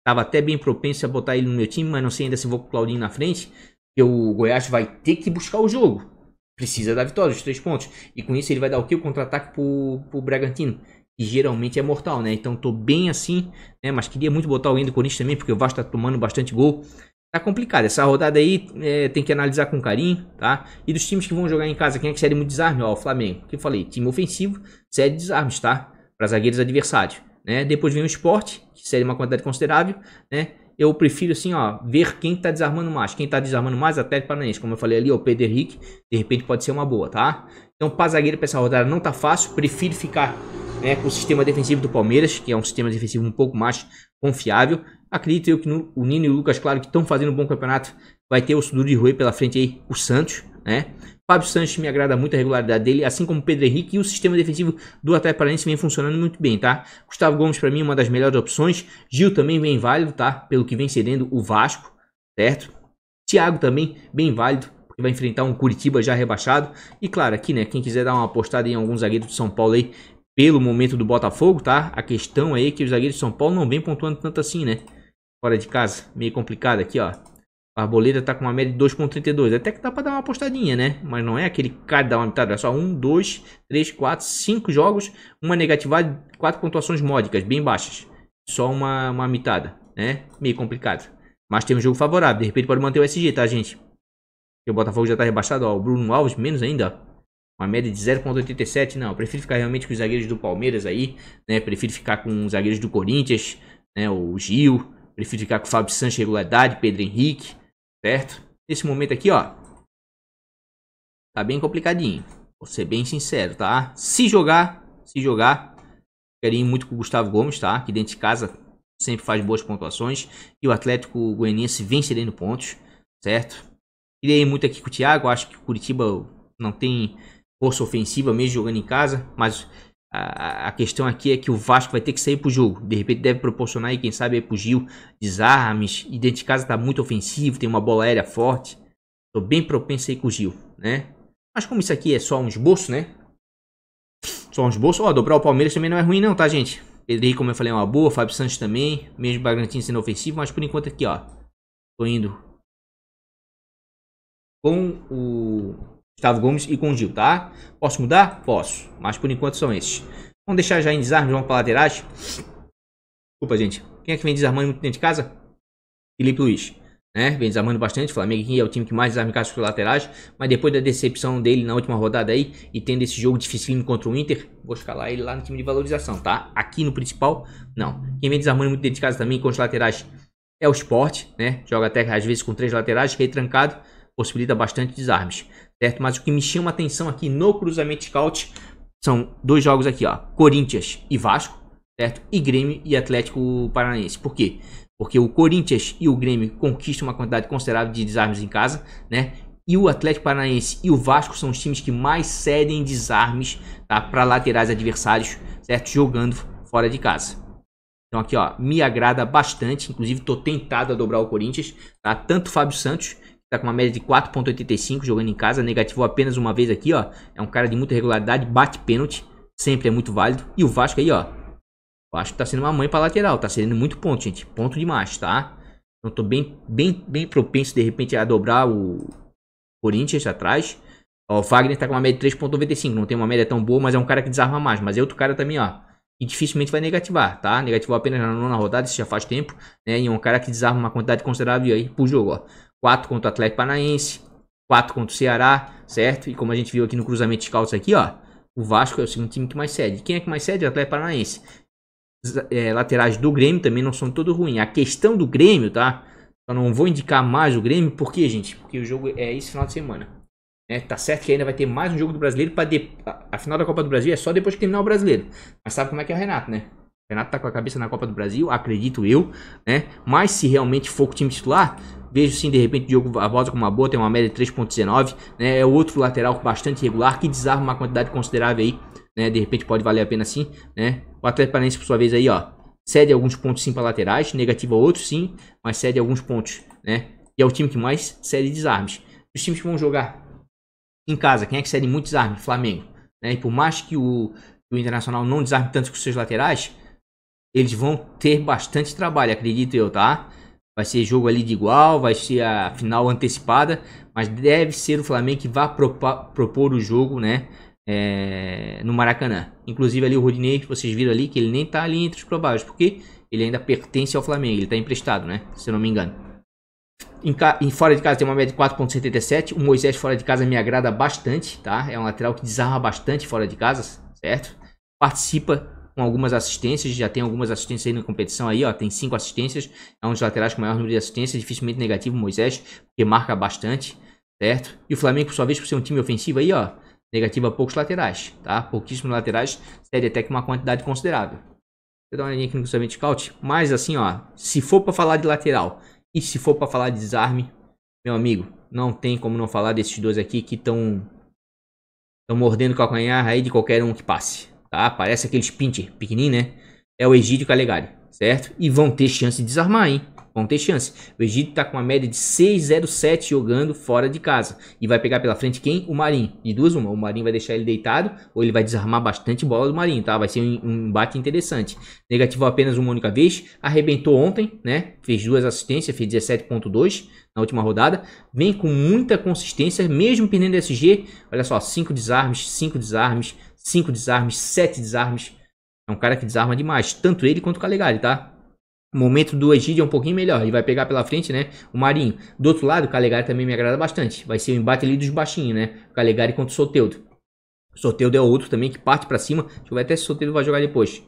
tava até bem propenso a botar ele no meu time, mas não sei ainda se vou com o Claudinho na frente, porque o Goiás vai ter que buscar o jogo. Precisa da vitória, os 3 pontos. E com isso ele vai dar o que? O contra-ataque pro Bragantino. Que geralmente é mortal, né? Então tô bem assim, né? Mas queria muito botar alguém do Corinthians também, porque o Vasco tá tomando bastante gol. Tá complicado. Essa rodada aí tem que analisar com carinho, tá? E dos times que vão jogar em casa, quem é que cede muito desarme? Ó, o Flamengo. Que eu falei, time ofensivo, cede desarmes, tá? Para zagueiros adversários, né? Depois vem o Sport, que cede uma quantidade considerável, né? Eu prefiro assim, ó, ver quem tá desarmando mais. Quem tá desarmando mais, Atlético Paranaense. Como eu falei ali, o Pedro Henrique, de repente pode ser uma boa, tá? Então, para zagueiro pra essa rodada não tá fácil. Prefiro ficar, né, com o sistema defensivo do Palmeiras, que é um sistema defensivo um pouco mais confiável. Acredito eu que o Nino e o Lucas, claro, que estão fazendo um bom campeonato. Vai ter o Suduro de Rui pela frente aí, o Santos, né? Fábio Santos me agrada muito a regularidade dele, assim como o Pedro Henrique, e o sistema defensivo do Atlético Paranaense vem funcionando muito bem, tá? Gustavo Gomes para mim é uma das melhores opções, Gil também bem válido, tá? Pelo que vem cedendo o Vasco, certo? Thiago também bem válido, porque vai enfrentar um Curitiba já rebaixado. E claro, aqui, né, quem quiser dar uma apostada em algum zagueiro de São Paulo aí, pelo momento do Botafogo, tá? A questão aí é que os zagueiros de São Paulo não vem pontuando tanto assim, né? Fora de casa, meio complicado aqui, ó. A Arboleda tá com uma média de 2,32. Até que dá pra dar uma apostadinha, né? Mas não é aquele cara dar uma mitada. É só 1, 2, 3, 4, 5 jogos. Uma negativada, 4 pontuações módicas, bem baixas. Só uma mitada, né? Meio complicado. Mas tem um jogo favorável. De repente pode manter o SG, tá, gente? Porque o Botafogo já tá rebaixado, ó. O Bruno Alves, menos ainda, ó. Uma média de 0,87. Não, eu prefiro ficar realmente com os zagueiros do Palmeiras aí, né? Prefiro ficar com os zagueiros do Corinthians, né? O Gil. Prefiro ficar com o Fábio Santos, regularidade, Pedro Henrique. Certo? Nesse momento aqui, ó, tá bem complicadinho. Vou ser bem sincero, tá? Se jogar, quero ir muito com o Gustavo Gomes, tá? Que dentro de casa sempre faz boas pontuações. E o Atlético Goianiense vem cedendo pontos, certo? Queria ir muito aqui com o Thiago. Acho que o Curitiba não tem força ofensiva mesmo jogando em casa. Mas a questão aqui é que o Vasco vai ter que sair pro jogo. De repente deve proporcionar aí, quem sabe, aí pro Gil desarmes. E dentro de casa tá muito ofensivo, tem uma bola aérea forte. Tô bem propenso aí com o Gil, né? Mas como isso aqui é só um esboço, né? Só um esboço. Ó, dobrar o Palmeiras também não é ruim não, tá, gente? Pedro Henrique, como eu falei, é uma boa. Fábio Santos também. Mesmo o Bragantino sendo ofensivo. Mas por enquanto aqui, ó, tô indo com o Gustavo Gomes e com o Gil, tá? Posso mudar? Posso. Mas por enquanto são esses. Vamos deixar já em desarme, vamos para laterais. Desculpa, gente. Quem é que vem desarmando muito dentro de casa? Felipe Luiz, né? Vem desarmando bastante. O Flamengo aqui é o time que mais desarma em casa com os laterais. Mas depois da decepção dele na última rodada aí, e tendo esse jogo dificílimo contra o Inter, vou escalar ele lá no time de valorização, tá? Aqui no principal, não. Quem vem desarmando muito dentro de casa também com os laterais é o Sport, né? Joga até às vezes com 3 laterais, retrancado. Possibilita bastante desarmes, certo? Mas o que me chama a atenção aqui no cruzamento scout são 2 jogos aqui, ó. Corinthians e Vasco, certo? E Grêmio e Atlético Paranaense. Por quê? Porque o Corinthians e o Grêmio conquistam uma quantidade considerável de desarmes em casa, né? E o Atlético Paranaense e o Vasco são os times que mais cedem desarmes, tá? Para laterais adversários, certo? Jogando fora de casa. Então aqui, ó, me agrada bastante. Inclusive tô tentado a dobrar o Corinthians, tá? Tanto o Fábio Santos, tá com uma média de 4,85 jogando em casa. Negativou apenas uma vez aqui, ó. É um cara de muita regularidade, bate pênalti. Sempre é muito válido. E o Vasco aí, ó. O Vasco tá sendo uma mãe pra lateral. Tá sendo muito ponto, gente. Ponto demais, tá? Então tô bem propenso, de repente, a dobrar o Corinthians atrás. Ó, o Wagner tá com uma média de 3,95. Não tem uma média tão boa, mas é um cara que desarma mais. Mas é outro cara também, ó. E dificilmente vai negativar, tá? Negativou apenas na 9ª rodada, isso já faz tempo, né? E é um cara que desarma uma quantidade considerável aí pro jogo, ó. 4 contra o Atlético Paranaense, 4 contra o Ceará, certo? E como a gente viu aqui no cruzamento de scouts aqui, ó, o Vasco é o segundo time que mais cede. Quem é que mais cede? O Atlético Paranaense. Laterais do Grêmio também não são todo ruim. A questão do Grêmio, tá? Eu não vou indicar mais o Grêmio, por quê, gente? Porque o jogo é esse final de semana. Tá certo que ainda vai ter mais um jogo do Brasileiro. A final da Copa do Brasil é só depois que terminar o Brasileiro. Mas sabe como é que é o Renato, né? O Renato tá com a cabeça na Copa do Brasil, acredito eu, né? Mas se realmente for com o time titular, vejo sim, de repente, o Diogo Barbosa com uma boa, tem uma média de 3,19, né? É outro lateral bastante regular, que desarma uma quantidade considerável aí, né? De repente pode valer a pena sim, né? O Atlético Paranaense, por sua vez, aí, ó, cede alguns pontos sim para laterais, negativa outros sim, mas cede alguns pontos, né? E é o time que mais cede desarmes. Os times que vão jogar em casa, quem é que cede muito desarme? Flamengo, né? E por mais que o Internacional não desarme tanto com seus laterais, eles vão ter bastante trabalho, acredito eu, tá? Vai ser jogo ali de igual, vai ser a final antecipada, mas deve ser o Flamengo que vai propor o jogo, né? No Maracanã. Inclusive ali o Rodinei, vocês viram ali que ele nem tá ali entre os prováveis, porque ele ainda pertence ao Flamengo, ele tá emprestado, né? Se eu não me engano. Em fora de casa tem uma média de 4,77. O Moisés fora de casa me agrada bastante, tá? É um lateral que desarma bastante fora de casa, certo? Participa com algumas assistências, já tem algumas assistências aí na competição aí, ó, tem 5 assistências, é um dos laterais com maior número de assistências, dificilmente negativo o Moisés, porque marca bastante, certo? E o Flamengo, por sua vez, por ser um time ofensivo aí, ó, negativa poucos laterais, tá? Pouquíssimos laterais, cede até que uma quantidade considerável. Vou dar uma olhadinha aqui no cruzamento scout, mas assim, ó, se for para falar de lateral e se for para falar de desarme, meu amigo, não tem como não falar desses dois aqui que estão mordendo o calcanhar aí de qualquer um que passe. Tá? Parece aqueles pincher pequenininho, né? É o Egídio Calegari, certo? E vão ter chance de desarmar, hein? vão ter chance. O Egídio tá com uma média de 6,07 jogando fora de casa. E vai pegar pela frente quem? O Marinho. De duas uma, o Marinho vai deixar ele deitado ou ele vai desarmar bastante bola do Marinho, tá? Vai ser um embate interessante. Negativou apenas uma única vez, arrebentou ontem, né? Fez 2 assistências, fez 17,2 na última rodada. Vem com muita consistência, mesmo perdendo SG. Olha só, 5 desarmes, 5 desarmes, 5 desarmes, 7 desarmes. É um cara que desarma demais, tanto ele quanto o Calegari, tá? O momento do Egídio é um pouquinho melhor, ele vai pegar pela frente, né, o Marinho. Do outro lado, o Calegari também me agrada bastante. Vai ser o embate ali dos baixinhos, né, o Calegari contra o Soteldo. O Soteldo é outro também que parte pra cima. Deixa eu ver até se o Soteldo vai jogar depois.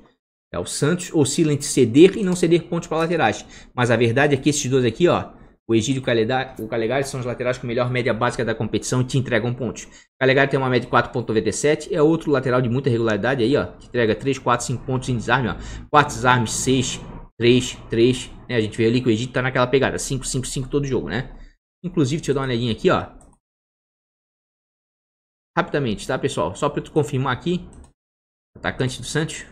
É, o Santos oscila entre ceder e não ceder pontos para laterais. Mas a verdade é que esses dois aqui, ó, o Egídio e o Calegari são os laterais com melhor média básica da competição e te entregam pontos. O Calegari tem uma média de 4,97, é outro lateral de muita regularidade aí, ó, que entrega 3, 4, 5 pontos em desarme, ó. 4 desarmes, 6, 3, 3, né? A gente vê ali que o Egídio tá naquela pegada, 5, 5, 5 todo jogo, né? Inclusive, deixa eu dar uma olhadinha aqui, ó. Rapidamente, tá, pessoal? Só para tu confirmar aqui, atacante do Santos,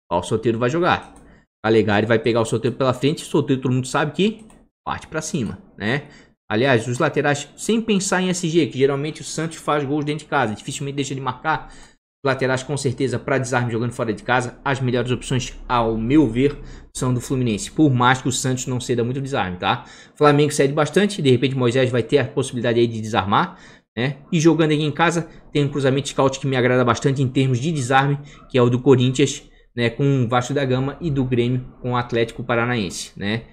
ó, o Soteldo vai jogar. O Calegari vai pegar o Soteldo pela frente, o Soteldo todo mundo sabe que parte pra cima, né? Aliás, os laterais, sem pensar em SG, que geralmente o Santos faz gols dentro de casa, dificilmente deixa de marcar. Os laterais, com certeza, para desarme jogando fora de casa, as melhores opções, ao meu ver, são do Fluminense. Por mais que o Santos não ceda muito desarme, tá? O Flamengo cede bastante, de repente Moisés vai ter a possibilidade aí de desarmar, né? E jogando aqui em casa, tem um cruzamento scout que me agrada bastante em termos de desarme, que é o do Corinthians, né? Com o Vasco da Gama e do Grêmio com o Atlético Paranaense, né?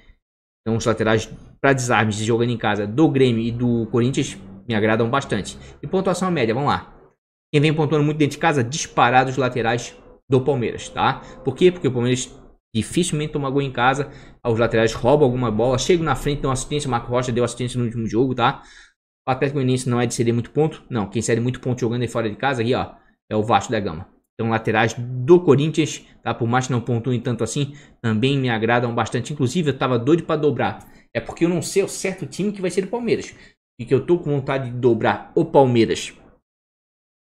Então os laterais para desarmes jogando em casa do Grêmio e do Corinthians me agradam bastante. E pontuação média, vamos lá. Quem vem pontuando muito dentro de casa, disparado os laterais do Palmeiras, tá? Por quê? Porque o Palmeiras dificilmente toma gol em casa. Os laterais roubam alguma bola, chegam na frente, dão assistência. O Marco Rocha deu assistência no último jogo, tá? O Atlético Goianiense não é de ceder muito ponto. Não, quem cede muito ponto jogando aí fora de casa, aqui, ó, é o Vasco da Gama. Então, laterais do Corinthians, tá? Por mais que não pontuem tanto assim, também me agradam bastante. Inclusive, eu tava doido para dobrar. É porque eu não sei o certo time que vai ser do Palmeiras. E que eu tô com vontade de dobrar o Palmeiras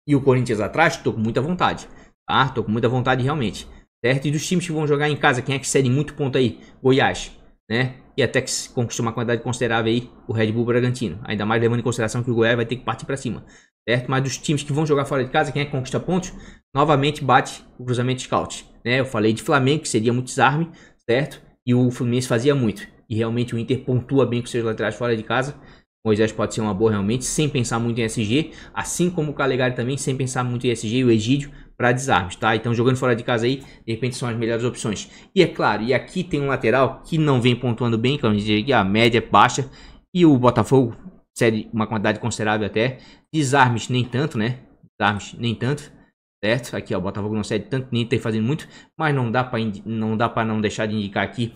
e o Corinthians atrás, tô com muita vontade. Tá? Tô com muita vontade realmente. Certo? E dos times que vão jogar em casa, quem é que cede muito ponto aí? Goiás, né? E até que conquistou uma quantidade considerável aí, o Red Bull Bragantino. Ainda mais levando em consideração que o Goiás vai ter que partir para cima. Certo? Mas dos times que vão jogar fora de casa, quem é que conquista pontos? Novamente bate o cruzamento scout, né? Eu falei de Flamengo, que seria muito desarme, certo? E o Fluminense fazia muito. E realmente o Inter pontua bem com seus laterais fora de casa. Moisés pode ser uma boa realmente, sem pensar muito em SG. Assim como o Calegari também, sem pensar muito em SG e o Egídio para desarmes, tá? Então jogando fora de casa aí, de repente são as melhores opções. E é claro, e aqui tem um lateral que não vem pontuando bem, que eu dizer que a média é baixa. E o Botafogo cede uma quantidade considerável até. Desarmes nem tanto, né? Desarmes nem tanto. Certo? Aqui ó, o Botafogo não cede tanto, nem tem fazendo muito, mas não dá para não deixar de indicar aqui,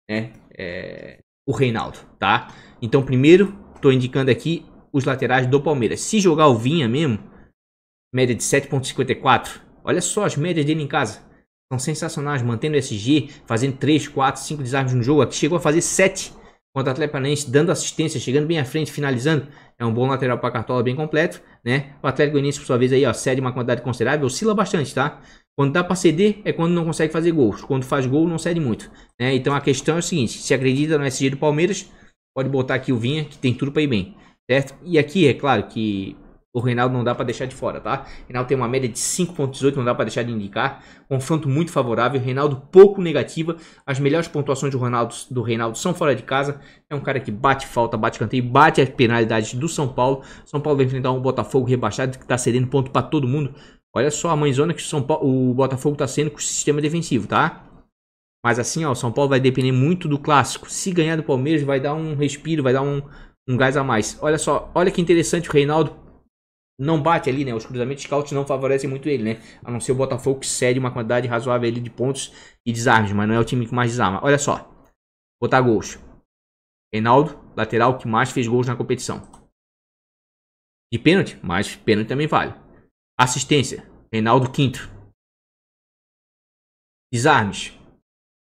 né, o Reinaldo, tá? Então primeiro, tô indicando aqui os laterais do Palmeiras. Se jogar o Vinha mesmo, média de 7,54, olha só as médias dele em casa, são sensacionais, mantendo SG, fazendo 3, 4, 5 desarmes no jogo, aqui chegou a fazer 7 contra o Atlético Paranaense, dando assistência, chegando bem à frente, finalizando. É um bom lateral para Cartola, bem completo, né? O Atlético Goianiense, por sua vez, aí, ó, cede uma quantidade considerável, oscila bastante, tá? Quando dá para ceder é quando não consegue fazer gols. Quando faz gol, não cede muito, né? Então a questão é o seguinte: se acredita no SG do Palmeiras, pode botar aqui o Vinha, que tem tudo para ir bem, certo? E aqui é claro que o Reinaldo não dá para deixar de fora, tá? O Reinaldo tem uma média de 5,18, não dá para deixar de indicar. Confronto muito favorável, Reinaldo pouco negativa. As melhores pontuações do Reinaldo são fora de casa. É um cara que bate falta, bate canteio, bate as penalidades do São Paulo. São Paulo vai enfrentar um Botafogo rebaixado que tá cedendo ponto para todo mundo. Olha só a mãezona que o Botafogo tá sendo com o sistema defensivo, tá? Mas assim, ó, o São Paulo vai depender muito do clássico. Se ganhar do Palmeiras, vai dar um respiro, vai dar um gás a mais. Olha só, olha que interessante, o Reinaldo não bate ali, né? Os cruzamentos scout não favorecem muito ele, né? A não ser o Botafogo que cede uma quantidade razoável ali de pontos e desarmes, mas não é o time que mais desarma. Olha só. Botar gols. Reinaldo, lateral que mais fez gols na competição. De pênalti, mas pênalti também vale. Assistência. Reinaldo, quinto. Desarmes.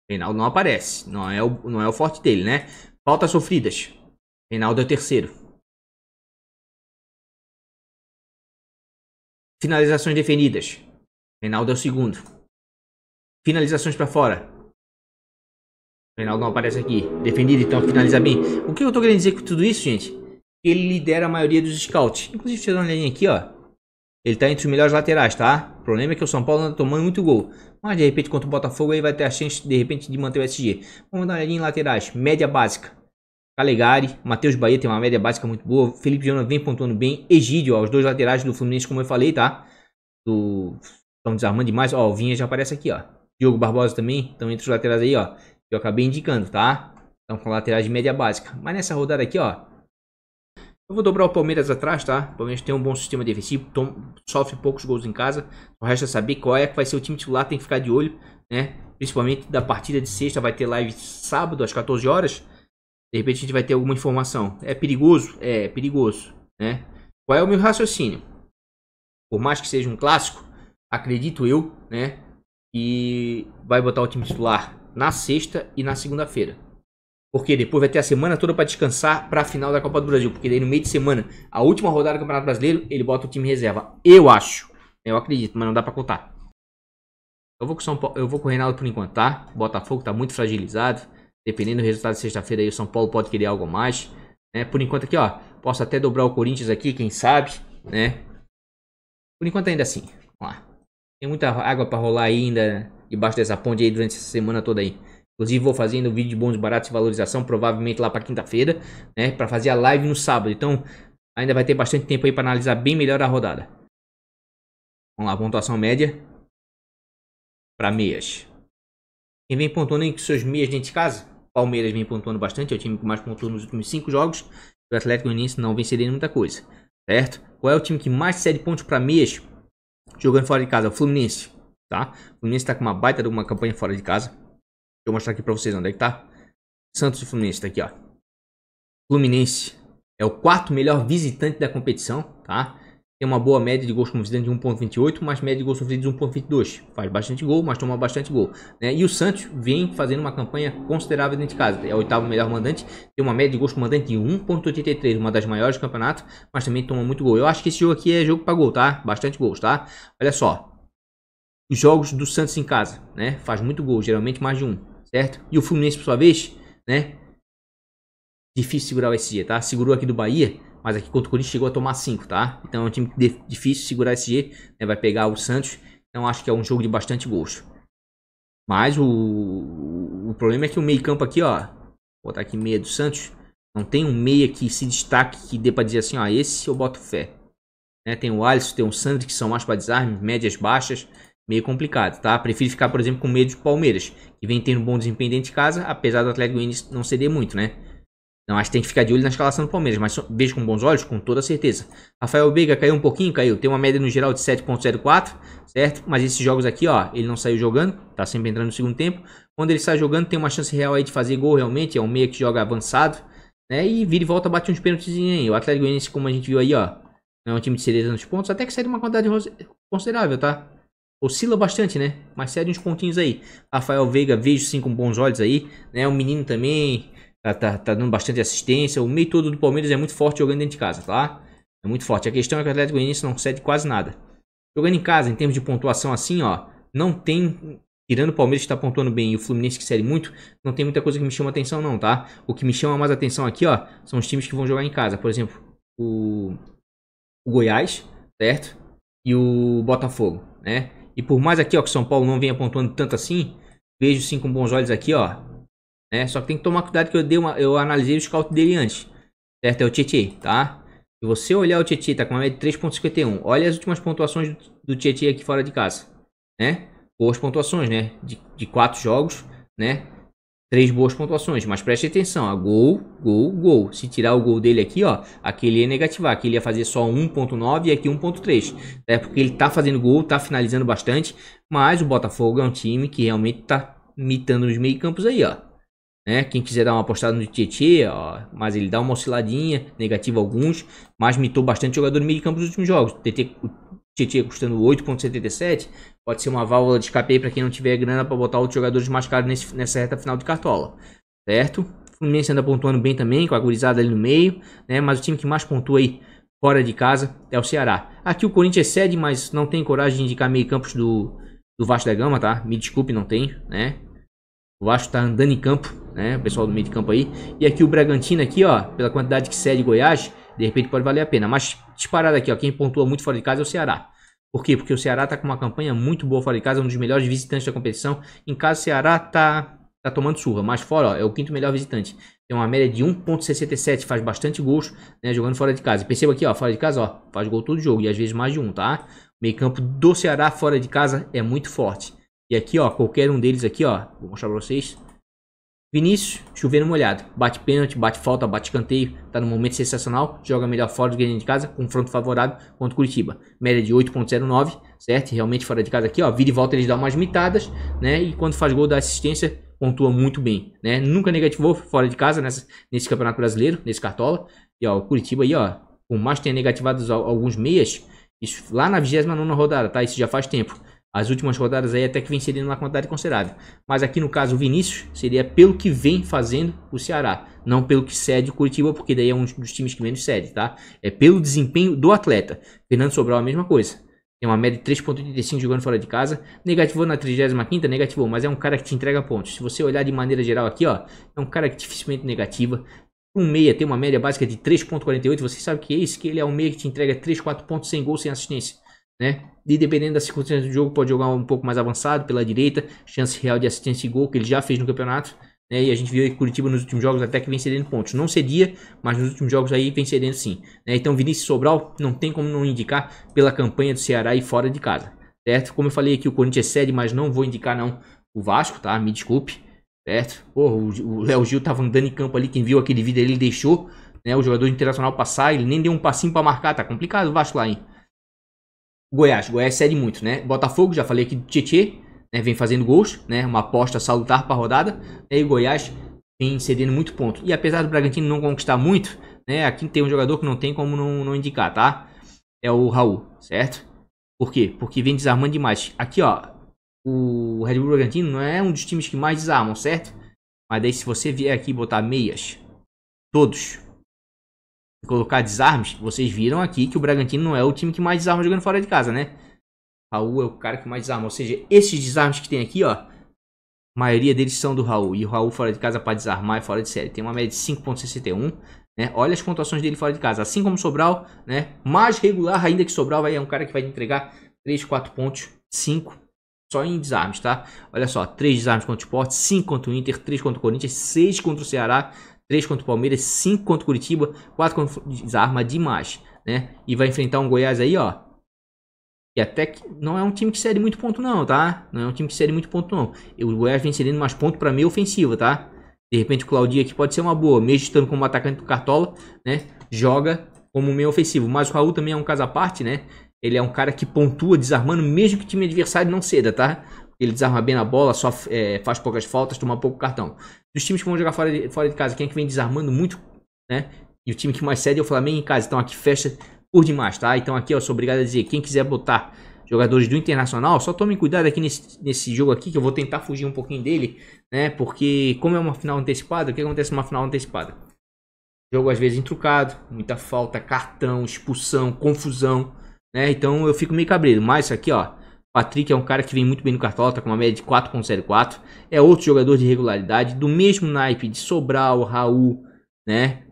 Reinaldo não aparece. Não é o forte dele, né? Faltas sofridas. Reinaldo é o terceiro. Finalizações defendidas. Reinaldo é o segundo. Finalizações para fora. O Reinaldo não aparece aqui. Defendido, então, finaliza bem. O que eu tô querendo dizer com tudo isso, gente? Ele lidera a maioria dos scouts. Inclusive, deixa eu dar uma olhadinha aqui, ó. Ele tá entre os melhores laterais, tá? O problema é que o São Paulo anda tomando muito gol. Mas, de repente, contra o Botafogo, aí vai ter a chance, de repente, de manter o SG. Vamos dar uma olhadinha em laterais. Média básica. Calegari, Matheus Bahia tem uma média básica muito boa. Felipe Jonathan vem pontuando bem. Egídio, ó, os dois laterais do Fluminense, como eu falei, tá? Estão desarmando demais. Ó, o Vinha já aparece aqui, ó. Diogo Barbosa também, estão entre os laterais aí, ó. Eu acabei indicando, tá? Estão com laterais de média básica. Mas nessa rodada aqui, ó, eu vou dobrar o Palmeiras atrás, tá? O Palmeiras tem um bom sistema defensivo, sofre poucos gols em casa. O resto é saber qual é que vai ser o time titular, tem que ficar de olho, né? Principalmente da partida de sexta, vai ter live sábado às 14 horas. De repente a gente vai ter alguma informação. É perigoso? É perigoso, né? Qual é o meu raciocínio? Por mais que seja um clássico, acredito eu, né? E vai botar o time titular na sexta e na segunda-feira. Porque depois vai ter a semana toda para descansar para a final da Copa do Brasil. Porque daí no meio de semana, a última rodada do Campeonato Brasileiro, ele bota o time reserva. Eu acho. Eu acredito, mas não dá para contar. Eu vou com São Paulo, eu vou com o Reinaldo por enquanto, tá? O Botafogo tá muito fragilizado. Dependendo do resultado de sexta-feira aí, o São Paulo pode querer algo a mais. Né? Por enquanto aqui, ó. Posso até dobrar o Corinthians aqui, quem sabe, né? Por enquanto ainda assim. Vamos lá. Tem muita água para rolar ainda debaixo dessa ponte aí durante essa semana toda aí. Inclusive vou fazendo vídeo de bons, baratos e valorização, provavelmente lá para quinta-feira, né? Para fazer a live no sábado. Então ainda vai ter bastante tempo aí para analisar bem melhor a rodada. Vamos lá, pontuação média para meias. Quem vem pontuando aí com seus meias dentro de casa? Palmeiras vem pontuando bastante, é o time que mais pontuou nos últimos 5 jogos. O Atlético Goianiense não vem cedendo muita coisa, certo? Qual é o time que mais cede pontos para meias jogando fora de casa? O Fluminense, tá? O Fluminense tá com uma baita de uma campanha fora de casa. Deixa eu mostrar aqui pra vocês onde é que tá. Santos e Fluminense, tá aqui, ó. Fluminense é o quarto melhor visitante da competição, tá? Tem uma boa média de gols como visitante de 1.28, mas média de gols sofridos de 1.22. Faz bastante gol, mas toma bastante gol, né? E o Santos vem fazendo uma campanha considerável dentro de casa. É o oitavo melhor mandante, tem uma média de gols com mandante de 1.83, uma das maiores do campeonato, mas também toma muito gol. Eu acho que esse jogo aqui é jogo pra gol, tá? Bastante gols, tá? Olha só. Os jogos do Santos em casa, né? Faz muito gol, geralmente mais de um. Certo? E o Fluminense, por sua vez, né? Difícil segurar o SG, tá? Segurou aqui do Bahia, mas aqui contra o Corinthians chegou a tomar 5, tá? Então é um time difícil segurar o SG, né? Vai pegar o Santos. Então acho que é um jogo de bastante gols. Mas o problema é que o meio campo aqui, ó. Vou botar aqui meia do Santos. Não tem um meia que se destaque, que dê pra dizer assim, ó. Esse eu boto fé. Né? Tem o Alisson, tem o Sandro, que são mais pra desarme, médias baixas. Meio complicado, tá? Prefiro ficar, por exemplo, com medo de Palmeiras, que vem tendo um bom desempenho dentro de casa, apesar do Atlético Goianiense não ceder muito, né? Então acho que tem que ficar de olho na escalação do Palmeiras, mas vejo com bons olhos, com toda certeza. Rafael Veiga caiu um pouquinho, caiu. Tem uma média no geral de 7.04, certo? Mas esses jogos aqui, ó, ele não saiu jogando, tá sempre entrando no segundo tempo. Quando ele sai jogando, tem uma chance real aí de fazer gol, realmente. É um meia que joga avançado, né? E vira e volta, bate uns pênaltis aí. O Atlético Goianiense, como a gente viu aí, ó, é um time de certeza nos pontos, até que sai de uma quantidade considerável, tá? Oscila bastante, né? Mas cede uns pontinhos aí. Rafael Veiga, vejo sim com bons olhos aí, né? O menino também tá dando bastante assistência. O meio todo do Palmeiras é muito forte jogando dentro de casa, tá? É muito forte. A questão é que o Atlético Goianiense não cede quase nada. Jogando em casa, em termos de pontuação assim, ó, não tem... Tirando o Palmeiras que tá pontuando bem e o Fluminense que cede muito, não tem muita coisa que me chama atenção não, tá? O que me chama mais atenção aqui, ó, são os times que vão jogar em casa. Por exemplo, o Goiás, certo? E o Botafogo, né? E por mais aqui, ó, que o São Paulo não venha pontuando tanto assim, vejo sim com bons olhos aqui, ó. Né? Só que tem que tomar cuidado que eu analisei o scout dele antes. Certo? É o Tietê, tá? Se você olhar o Tietê, tá com uma média de 3.51. Olha as últimas pontuações do Tietê aqui fora de casa. Né? Boas pontuações, né? De 4 jogos, né? 3 boas pontuações, mas preste atenção, ó, gol. Se tirar o gol dele aqui, ó, aqui ele ia negativar, aqui ele ia fazer só 1.9 e aqui 1.3. É porque ele tá fazendo gol, tá finalizando bastante, mas o Botafogo é um time que realmente tá mitando nos meio campos aí, ó. Né? Quem quiser dar uma apostada no Tietê, ó, mas ele dá uma osciladinha, negativa alguns, mas mitou bastante jogador no meio campo nos últimos jogos. O Tietê custando 8.77, pode ser uma válvula de escape aí para quem não tiver grana para botar outros jogadores mais caros nessa reta final de cartola, certo? O Fluminense anda pontuando bem também, com a gurizada ali no meio, né? Mas o time que mais pontua aí fora de casa é o Ceará. Aqui o Corinthians cede, mas não tem coragem de indicar meio campos do Vasco da Gama, tá? Me desculpe, não tem, né? O Vasco tá andando em campo, né? O pessoal do meio de campo aí. E aqui o Bragantino aqui, ó, pela quantidade que cede Goiás, de repente pode valer a pena. Mas disparado aqui, ó, quem pontua muito fora de casa é o Ceará. Por quê? Porque o Ceará tá com uma campanha muito boa fora de casa, um dos melhores visitantes da competição. Em casa o Ceará tá tomando surra, mas fora, ó, é o quinto melhor visitante. Tem uma média de 1,67, faz bastante gols, né, jogando fora de casa. Perceba aqui, ó, fora de casa, ó, faz gol todo jogo e às vezes mais de um, tá? O meio campo do Ceará fora de casa é muito forte. E aqui, ó, qualquer um deles aqui, ó, vou mostrar pra vocês. Vinícius, chovendo molhado. Bate pênalti, bate falta, bate escanteio. Tá num momento sensacional. Joga melhor fora do que dentro de casa. Confronto favorável contra o Curitiba. Média de 8,09, certo? Realmente fora de casa aqui, ó. Vira e volta, eles dão umas mitadas, né? E quando faz gol da assistência, pontua muito bem, né? Nunca negativou fora de casa nesse Campeonato Brasileiro, nesse Cartola. E ó, o Curitiba aí, ó. Por mais que tenha negativado alguns meias, isso lá na 29ª rodada, tá? Isso já faz tempo. As últimas rodadas aí até que vem cedendo uma quantidade considerável. Mas aqui no caso o Vinícius seria pelo que vem fazendo o Ceará. Não pelo que cede o Curitiba, porque daí é um dos times que menos cede, tá? É pelo desempenho do atleta. Fernando Sobral a mesma coisa. Tem uma média de 3,85 jogando fora de casa. Negativou na 35ª, negativou. Mas é um cara que te entrega pontos. Se você olhar de maneira geral aqui, ó. É um cara que dificilmente negativa. Um meia tem uma média básica de 3,48. Você sabe que é isso? Que ele é um meia que te entrega 3, 4 pontos sem gol, sem assistência, né? E dependendo das circunstâncias do jogo, pode jogar um pouco mais avançado pela direita, chance real de assistência e gol que ele já fez no campeonato, né? E a gente viu que Curitiba nos últimos jogos até que vem cedendo pontos. Não cedia, mas nos últimos jogos aí vem cedendo sim, né? Então Vinícius Sobral não tem como não indicar pela campanha do Ceará e fora de casa, certo? Como eu falei aqui, o Corinthians cede, mas não vou indicar não o Vasco, tá? Me desculpe, certo? Porra, o Léo Gil tava andando em campo ali, quem viu aquele vídeo ele deixou, né, o jogador internacional passar, ele nem deu um passinho pra marcar, tá complicado o Vasco lá, hein? Goiás cede muito, né? Botafogo, já falei aqui do Tietê, né? Vem fazendo gols, né? Uma aposta salutar para a rodada. E o Goiás vem cedendo muito ponto. E apesar do Bragantino não conquistar muito, né? Aqui tem um jogador que não tem como não indicar, tá? É o Raul, certo? Por quê? Porque vem desarmando demais. Aqui, ó, o Red Bull Bragantino não é um dos times que mais desarmam, certo? Mas daí se você vier aqui botar meias, todos, colocar desarmes, vocês viram aqui que o Bragantino não é o time que mais desarma jogando fora de casa, né? Raul é o cara que mais desarma, ou seja, esses desarmes que tem aqui, ó, a maioria deles são do Raul, e o Raul fora de casa para desarmar é fora de série, tem uma média de 5,61, né? Olha as pontuações dele fora de casa, assim como Sobral, né? Mais regular ainda que Sobral, é um cara que vai entregar 3, 4 pontos, 5 só em desarmes, tá? Olha só, 3 desarmes contra o Sport, 5 contra o Inter, 3 contra o Corinthians, 6 contra o Ceará, 3 contra o Palmeiras, 5 contra o Curitiba, 4 contra o desarma demais, né? E vai enfrentar um Goiás aí, ó. E até que não é um time que cede muito ponto não, tá? Não é um time que cede muito ponto não. E o Goiás vem cedendo mais ponto para meio ofensiva, tá? De repente o Claudinho aqui pode ser uma boa, mesmo estando como atacante do Cartola, né? Joga como meio ofensivo. Mas o Raul também é um caso à parte, né? Ele é um cara que pontua desarmando mesmo que o time adversário não ceda, tá? Ele desarma bem na bola, só faz poucas faltas, toma pouco cartão. Dos times que vão jogar fora de casa, quem é que vem desarmando muito, né? E o time que mais cede é o Flamengo em casa. Então aqui fecha por demais, tá? Então aqui, ó, sou obrigado a dizer, quem quiser botar jogadores do Internacional, só tomem cuidado aqui nesse jogo aqui, que eu vou tentar fugir um pouquinho dele, né? Porque como é uma final antecipada, o que acontece numa final antecipada? Jogo às vezes intrucado, muita falta, cartão, expulsão, confusão, né? Então eu fico meio cabreiro. Mas isso aqui, ó, Patrick é um cara que vem muito bem no Cartola, tá com uma média de 4,04. É outro jogador de regularidade, do mesmo naipe de Sobral, Raul, né?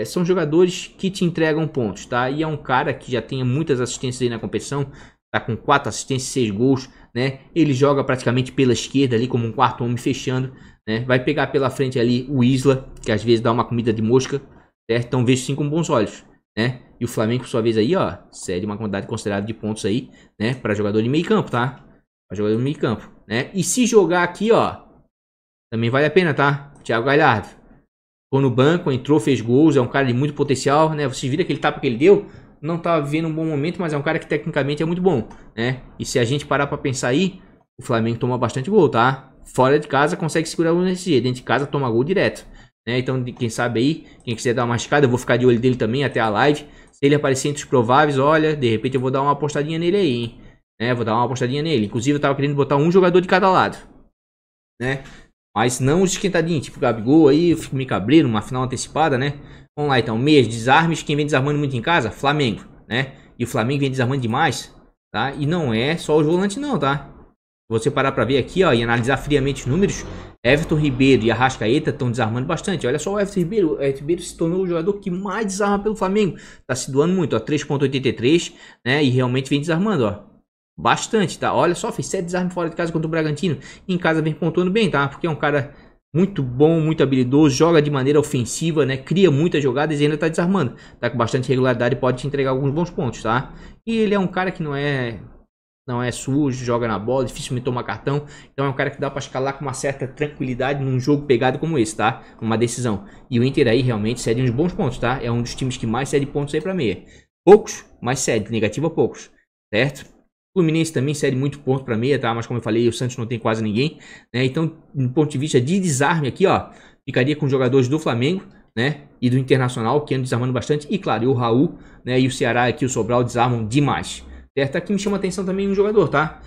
São jogadores que te entregam pontos, tá? E é um cara que já tem muitas assistências aí na competição, tá com 4 assistências, 6 gols, né? Ele joga praticamente pela esquerda ali como um quarto homem fechando, né? Vai pegar pela frente ali o Isla, que às vezes dá uma comida de mosca, certo? Então vejo sim com bons olhos, né? E o Flamengo, por sua vez aí, ó, cede uma quantidade considerável de pontos aí, né? Para jogador de meio campo, tá? Para jogador de meio campo, né? E se jogar aqui, ó, também vale a pena, tá? Thiago Galhardo. Ficou no banco, entrou, fez gols, é um cara de muito potencial, né? Vocês viram aquele tapa que ele deu? Não tá vivendo um bom momento, mas é um cara que tecnicamente é muito bom, né? E se a gente parar pra pensar aí, o Flamengo toma bastante gol, tá? Fora de casa consegue segurar o nesse jeito, dentro de casa toma gol direto, né? Então, quem sabe aí, quem quiser dar uma mascada, eu vou ficar de olho dele também até a live. Se ele aparecer entre os prováveis, olha, de repente eu vou dar uma apostadinha nele aí, hein? Né? Vou dar uma apostadinha nele. Inclusive eu tava querendo botar um jogador de cada lado, né? Mas não os esquentadinhos, tipo Gabigol aí, eu fico meio cabreiro, uma final antecipada, né? Vamos lá então, meias, desarmes, quem vem desarmando muito em casa? Flamengo, né? E o Flamengo vem desarmando demais, tá? E não é só os volantes não, tá? você parar pra ver aqui, ó, e analisar friamente os números, Everton Ribeiro e Arrascaeta estão desarmando bastante. Olha só o Everton Ribeiro. O Everton Ribeiro se tornou o jogador que mais desarma pelo Flamengo. Tá se doando muito, ó, 3.83, né? E realmente vem desarmando, ó. Bastante, tá? Olha só, fez 7 desarmes fora de casa contra o Bragantino. Em casa vem pontuando bem, tá? Porque é um cara muito bom, muito habilidoso, joga de maneira ofensiva, né? Cria muitas jogadas e ainda tá desarmando. Tá com bastante regularidade e pode te entregar alguns bons pontos, tá? E ele é um cara que não é sujo, joga na bola, dificilmente toma cartão. Então é um cara que dá pra escalar com uma certa tranquilidade num jogo pegado como esse, tá? Uma decisão. E o Inter aí realmente cede uns bons pontos, tá? É um dos times que mais cede pontos aí pra meia. Poucos, mas cede. Negativo a poucos, certo? O Fluminense também cede muito ponto pra meia, tá? Mas como eu falei, o Santos não tem quase ninguém, né? Então, do ponto de vista de desarme aqui, ó, ficaria com jogadores do Flamengo, né? E do Internacional, que andam desarmando bastante. E claro, e o Raul, né? E o Ceará aqui, o Sobral, desarmam demais. Certo? Aqui me chama a atenção também um jogador, tá?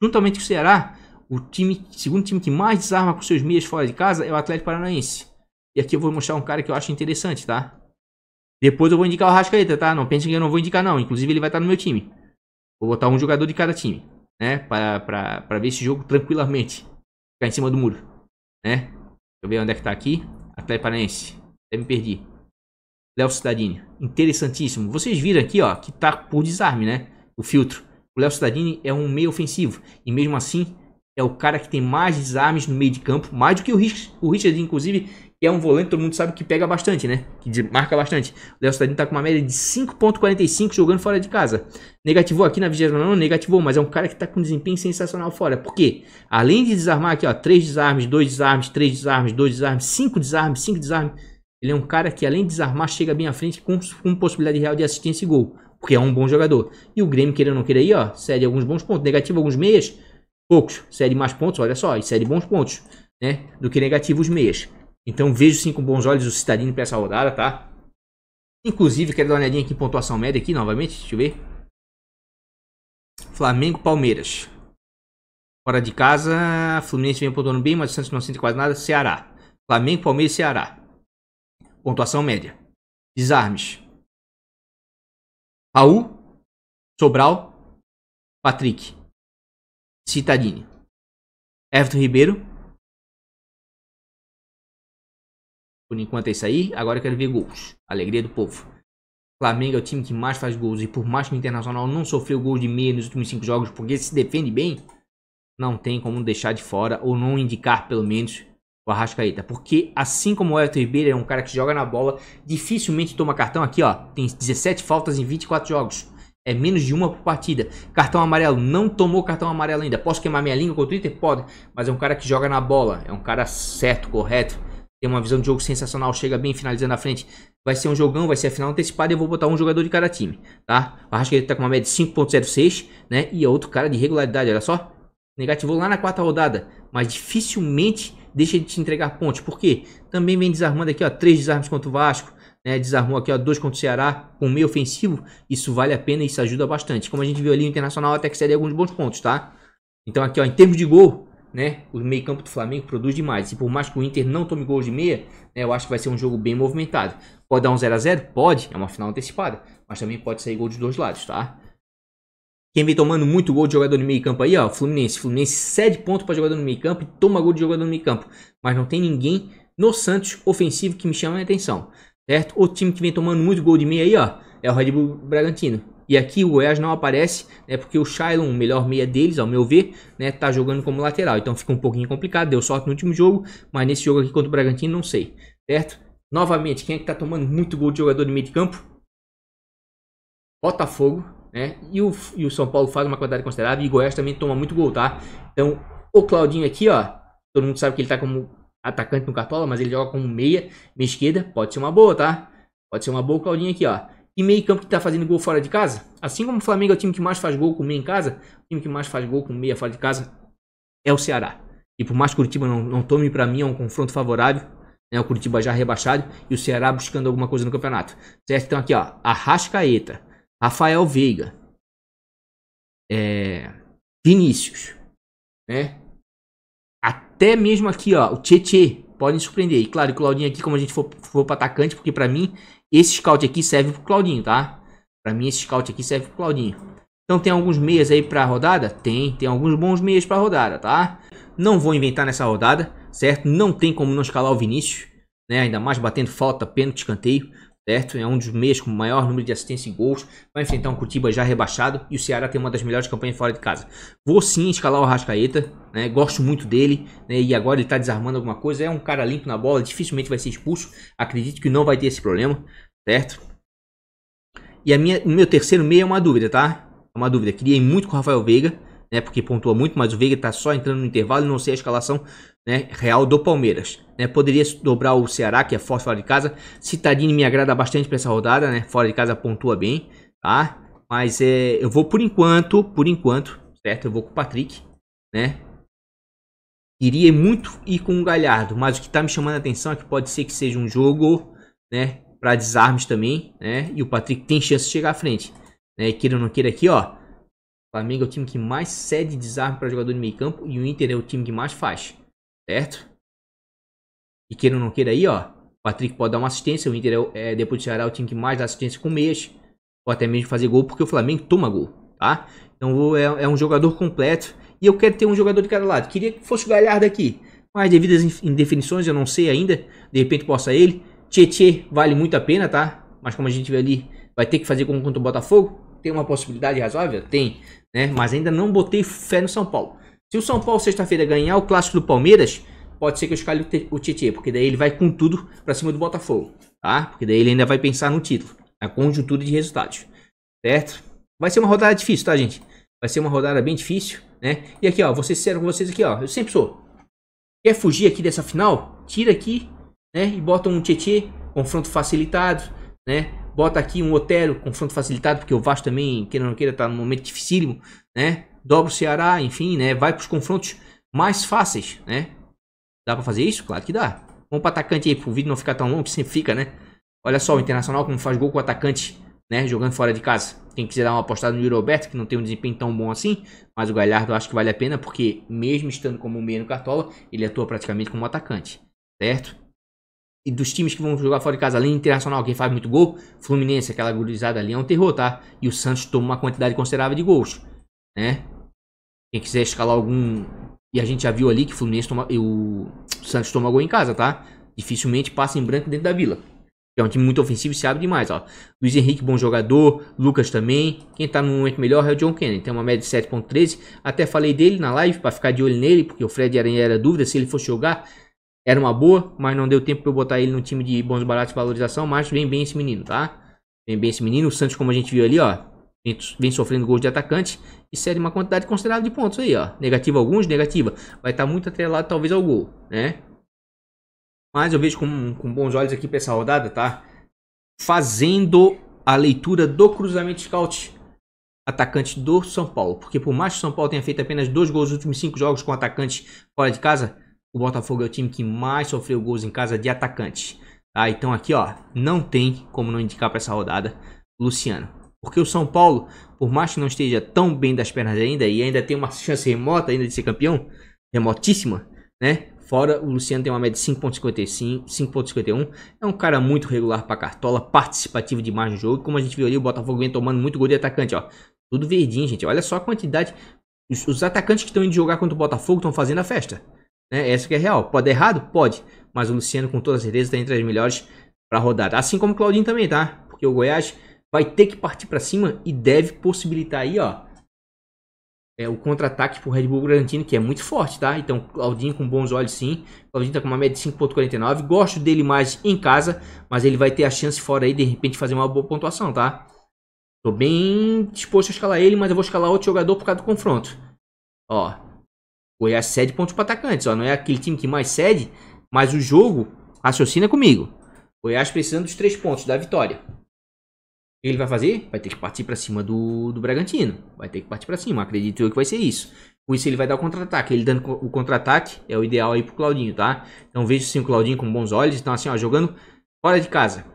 Juntamente com o Ceará, segundo time que mais desarma com seus meias fora de casa é o Atlético Paranaense. E aqui eu vou mostrar um cara que eu acho interessante, tá? Depois eu vou indicar o Arrascaeta, tá? Não pense que eu não vou indicar, não. Inclusive ele vai estar no meu time. Vou botar um jogador de cada time, né? Pra ver esse jogo tranquilamente. Ficar em cima do muro, né? Deixa eu ver onde é que tá aqui. Atlético Paranaense. Até me perdi. Léo Cittadini, interessantíssimo. Vocês viram aqui, ó, que tá por desarme, né? O filtro. O Léo Cittadini é um meio ofensivo. E mesmo assim, é o cara que tem mais desarmes no meio de campo. Mais do que o Richard, inclusive, que é um volante, todo mundo sabe que pega bastante, né? Que marca bastante. O Léo Cittadini tá com uma média de 5.45 jogando fora de casa. Negativou aqui na 29ª, negativou, mas é um cara que tá com um desempenho sensacional fora. Por quê? Além de desarmar aqui, ó, 3 desarmes, 2 desarmes, 3 desarmes, 2 desarmes, 5 desarmes, 5 desarmes. Ele é um cara que, além de desarmar, chega bem à frente com possibilidade real de assistência e gol. Porque é um bom jogador. E o Grêmio, querendo ou não queira aí, ó, cede alguns bons pontos. Negativo alguns meias, poucos. Cede mais pontos, olha só, e cede bons pontos, né? Do que negativo os meias. Então vejo sim com bons olhos o Cittadini para essa rodada, tá? Inclusive, quero dar uma olhadinha aqui em pontuação média aqui, novamente, deixa eu ver. Flamengo, Palmeiras. Fora de casa, Fluminense vem pontuando bem, mas o Santos não sente quase nada. Ceará. Flamengo, Palmeiras e Ceará. Pontuação média. Desarmes. Raul, Sobral, Patrick, Cittadini, Everton Ribeiro. Por enquanto é isso aí. Agora eu quero ver gols. Alegria do povo. Flamengo é o time que mais faz gols. E por mais que o Internacional não sofreu gols de meia nos últimos 5 jogos, porque se defende bem, não tem como deixar de fora ou não indicar pelo menos o Arrascaeta, porque assim como o Everton Ribeiro é um cara que joga na bola, dificilmente toma cartão. Aqui, ó, tem 17 faltas em 24 jogos, é menos de uma por partida. Cartão amarelo, não tomou cartão amarelo ainda. Posso queimar minha língua com o Twitter? Pode, mas é um cara que joga na bola, é um cara certo, correto, tem uma visão de jogo sensacional, chega bem finalizando na frente. Vai ser um jogão, vai ser a final antecipada e eu vou botar um jogador de cada time, tá? O Arrascaeta tá com uma média de 5.06, né? E é outro cara de regularidade, olha só. Negativou lá na 4ª rodada, mas dificilmente deixa de te entregar pontos. Por quê? Também vem desarmando aqui, ó, 3 desarmes contra o Vasco, né? Desarmou aqui, ó, 2 contra o Ceará, com meio ofensivo. Isso vale a pena e isso ajuda bastante. Como a gente viu ali, o Internacional até que cede alguns bons pontos, tá? Então aqui, ó, em termos de gol, né? O meio campo do Flamengo produz demais. E por mais que o Inter não tome gols de meia, né? Eu acho que vai ser um jogo bem movimentado. Pode dar um 0 a 0? Pode, é uma final antecipada. Mas também pode sair gol dos dois lados, tá? Quem vem tomando muito gol de jogador no meio campo aí, ó, Fluminense. Fluminense cede ponto para jogador no meio campo e toma gol de jogador no meio campo. Mas não tem ninguém no Santos ofensivo que me chame a atenção, certo? O time que vem tomando muito gol de meia aí, ó, é o Red Bull Bragantino. E aqui o Goiás não aparece, né, porque o Shailon, o melhor meia deles, ao meu ver, né, tá jogando como lateral. Então fica um pouquinho complicado, deu sorte no último jogo, mas nesse jogo aqui contra o Bragantino não sei, certo? Novamente, quem é que tá tomando muito gol de jogador de meio de campo? Botafogo. Né? E o São Paulo faz uma quantidade considerável e o Goiás também toma muito gol, tá? Então, o Claudinho aqui, ó, todo mundo sabe que ele tá como atacante no Cartola, mas ele joga como meia esquerda, pode ser uma boa, tá? Pode ser uma boa o Claudinho aqui, ó. E meio campo que tá fazendo gol fora de casa, assim como o Flamengo é o time que mais faz gol com meia em casa, o time que mais faz gol com meia fora de casa é o Ceará. E por mais que o Curitiba não tome, pra mim é um confronto favorável, né? O Curitiba já rebaixado e o Ceará buscando alguma coisa no campeonato, certo? Então aqui, ó, Arrascaeta, Rafael Veiga, Vinícius, né? Até mesmo aqui, ó, o Tietê podem surpreender. E claro, o Claudinho aqui, como a gente for para atacante, porque para mim esse scout aqui serve pro Claudinho, tá? Para mim esse scout aqui serve pro Claudinho. Então tem alguns meias aí pra rodada? Tem alguns bons meias pra rodada, tá? Não vou inventar nessa rodada, certo? Não tem como não escalar o Vinícius, né? Ainda mais batendo falta, pênalti, escanteio, certo? É um dos meias com o maior número de assistência e gols. Vai enfrentar um Curitiba já rebaixado e o Ceará tem uma das melhores campanhas fora de casa. Vou sim escalar o Arrascaeta, né? Gosto muito dele, né? E agora ele tá desarmando alguma coisa. É um cara limpo na bola, dificilmente vai ser expulso. Acredito que não vai ter esse problema, certo? E o meu terceiro meia é uma dúvida, tá? É uma dúvida. Queria ir muito com o Rafael Veiga, né? Porque pontua muito, mas o Veiga tá só entrando no intervalo e não sei a escalação, né, real do Palmeiras, né? Poderia dobrar o Ceará, que é forte fora de casa. Cittadini me agrada bastante para essa rodada, né? Fora de casa pontua bem, tá? Mas eu vou por enquanto, certo? Eu vou com o Patrick, né? Iria muito ir com o Galhardo, mas o que tá me chamando a atenção é que pode ser que seja um jogo, né, para desarmes também, né? E o Patrick tem chance de chegar à frente, né? E queira ou não queira aqui, ó. O Flamengo é o time que mais cede desarme para jogador de meio campo e o Inter é o time que mais faz, certo? E queira ou não queira aí, ó, o Patrick pode dar uma assistência, o Inter depois do Ceará é o time que mais dá assistência com meias, ou até mesmo fazer gol, porque o Flamengo toma gol, tá? Então é um jogador completo e eu quero ter um jogador de cada lado. Queria que fosse o Galhardo aqui, mas devido às indefinições eu não sei ainda, de repente possa ele. Tietê vale muito a pena, tá? Mas como a gente vê ali, vai ter que fazer como contra o Botafogo. Tem uma possibilidade razoável? Tem, né? Mas ainda não botei fé no São Paulo. Se o São Paulo sexta-feira ganhar o clássico do Palmeiras, pode ser que eu escalhe o Tietê, porque daí ele vai com tudo pra cima do Botafogo, tá? Porque daí ele ainda vai pensar no título, na conjuntura de resultados, certo? Vai ser uma rodada difícil, tá, gente? Vai ser uma rodada bem difícil, né? E aqui, ó, vou ser sincero com vocês aqui, ó, eu sempre sou. Quer fugir aqui dessa final? Tira aqui, né? E bota um Tietê, confronto facilitado, né? Bota aqui um Otero, confronto facilitado, porque o Vasco também, queira ou não queira, tá num momento dificílimo, né? Dobra o Ceará, enfim, né? Vai pros confrontos mais fáceis, né? Dá pra fazer isso? Claro que dá. Vamos pro atacante aí, pro vídeo não ficar tão longo, que sempre fica, né? Olha só, o Internacional como faz gol com o atacante, né? Jogando fora de casa. Quem quiser dar uma apostada no Yuri Alberto, que não tem um desempenho tão bom assim, mas o Galhardo eu acho que vale a pena, porque mesmo estando como meia no Cartola, ele atua praticamente como atacante, certo? E dos times que vão jogar fora de casa, além do Internacional, quem faz muito gol, Fluminense, aquela gurizada ali é um terror, tá? E o Santos toma uma quantidade considerável de gols, né? Quem quiser escalar algum... E a gente já viu ali que o Fluminense toma... e o Santos toma gol em casa, tá? Dificilmente passa em branco dentro da Vila. É um time muito ofensivo e se abre demais, ó. Luiz Henrique, bom jogador. Lucas também. Quem tá no momento melhor é o John Kennedy. Tem uma média de 7.13. Até falei dele na live pra ficar de olho nele, porque o Fred era dúvida se ele fosse jogar. Era uma boa, mas não deu tempo pra eu botar ele no time de bons baratos de valorização. Mas vem bem esse menino, tá? Vem bem esse menino. O Santos, como a gente viu ali, ó, vem sofrendo gols de atacante e cede uma quantidade considerável de pontos aí, ó. Negativa alguns, negativa. Vai estar muito atrelado talvez ao gol, né? Mas eu vejo com bons olhos aqui pra essa rodada, tá? Fazendo a leitura do cruzamento scout atacante do São Paulo. Porque por mais que o São Paulo tenha feito apenas 2 gols nos últimos 5 jogos com atacante fora de casa, o Botafogo é o time que mais sofreu gols em casa de atacante. Tá? Então aqui, ó, não tem como não indicar para essa rodada o Luciano. Porque o São Paulo, por mais que não esteja tão bem das pernas ainda, e ainda tem uma chance remota ainda de ser campeão, remotíssima, né? Fora, o Luciano tem uma média de 5.55, 5.51. É um cara muito regular para Cartola, participativo demais no jogo. Como a gente viu ali, o Botafogo vem tomando muito gol de atacante, ó. Tudo verdinho, gente. Olha só a quantidade. Os atacantes que estão indo jogar contra o Botafogo estão fazendo a festa, né? Essa que é real. Pode dar errado? Pode. Mas o Luciano, com toda certeza, está entre as melhores para rodar. Assim como o Claudinho também, tá? Porque o Goiás vai ter que partir para cima e deve possibilitar aí, ó, o contra-ataque pro Red Bull Bragantino, que é muito forte, tá? Então, Claudinho com bons olhos, sim. Claudinho tá com uma média de 5.49. Gosto dele mais em casa, mas ele vai ter a chance fora aí, de repente, fazer uma boa pontuação, tá? Tô bem disposto a escalar ele, mas eu vou escalar outro jogador por causa do confronto. Ó, Goiás cede pontos para atacantes, ó. Não é aquele time que mais cede, mas o jogo raciocina comigo. Goiás precisando dos 3 pontos da vitória. O que ele vai fazer? Vai ter que partir para cima do Bragantino. Vai ter que partir para cima. Acredito eu que vai ser isso. Com isso ele vai dar o contra-ataque. Ele dando o contra-ataque é o ideal aí pro Claudinho, tá? Então vejo sim o Claudinho com bons olhos. Então assim, ó, jogando fora de casa.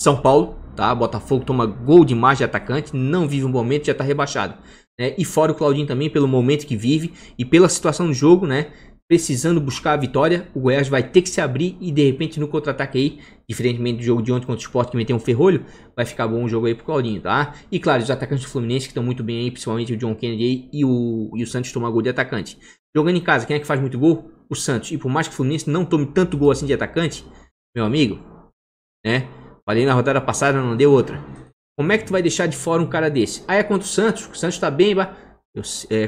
São Paulo, tá? Botafogo toma gol demais de atacante. Não vive um momento, já tá rebaixado, né? E fora o Claudinho também, pelo momento que vive e pela situação do jogo, né? precisando buscar a vitória, o Goiás vai ter que se abrir e de repente no contra-ataque aí, diferentemente do jogo de ontem contra o Sport que meteu um ferrolho, vai ficar bom o jogo aí pro Claudinho, tá? E claro, os atacantes do Fluminense que estão muito bem aí, principalmente o John Kennedy aí e o Santos tomar gol de atacante. Jogando em casa, quem é que faz muito gol? O Santos. E por mais que o Fluminense não tome tanto gol assim de atacante, meu amigo, né? Falei na rodada passada, não deu outra. Como é que tu vai deixar de fora um cara desse? Aí é contra o Santos tá bem,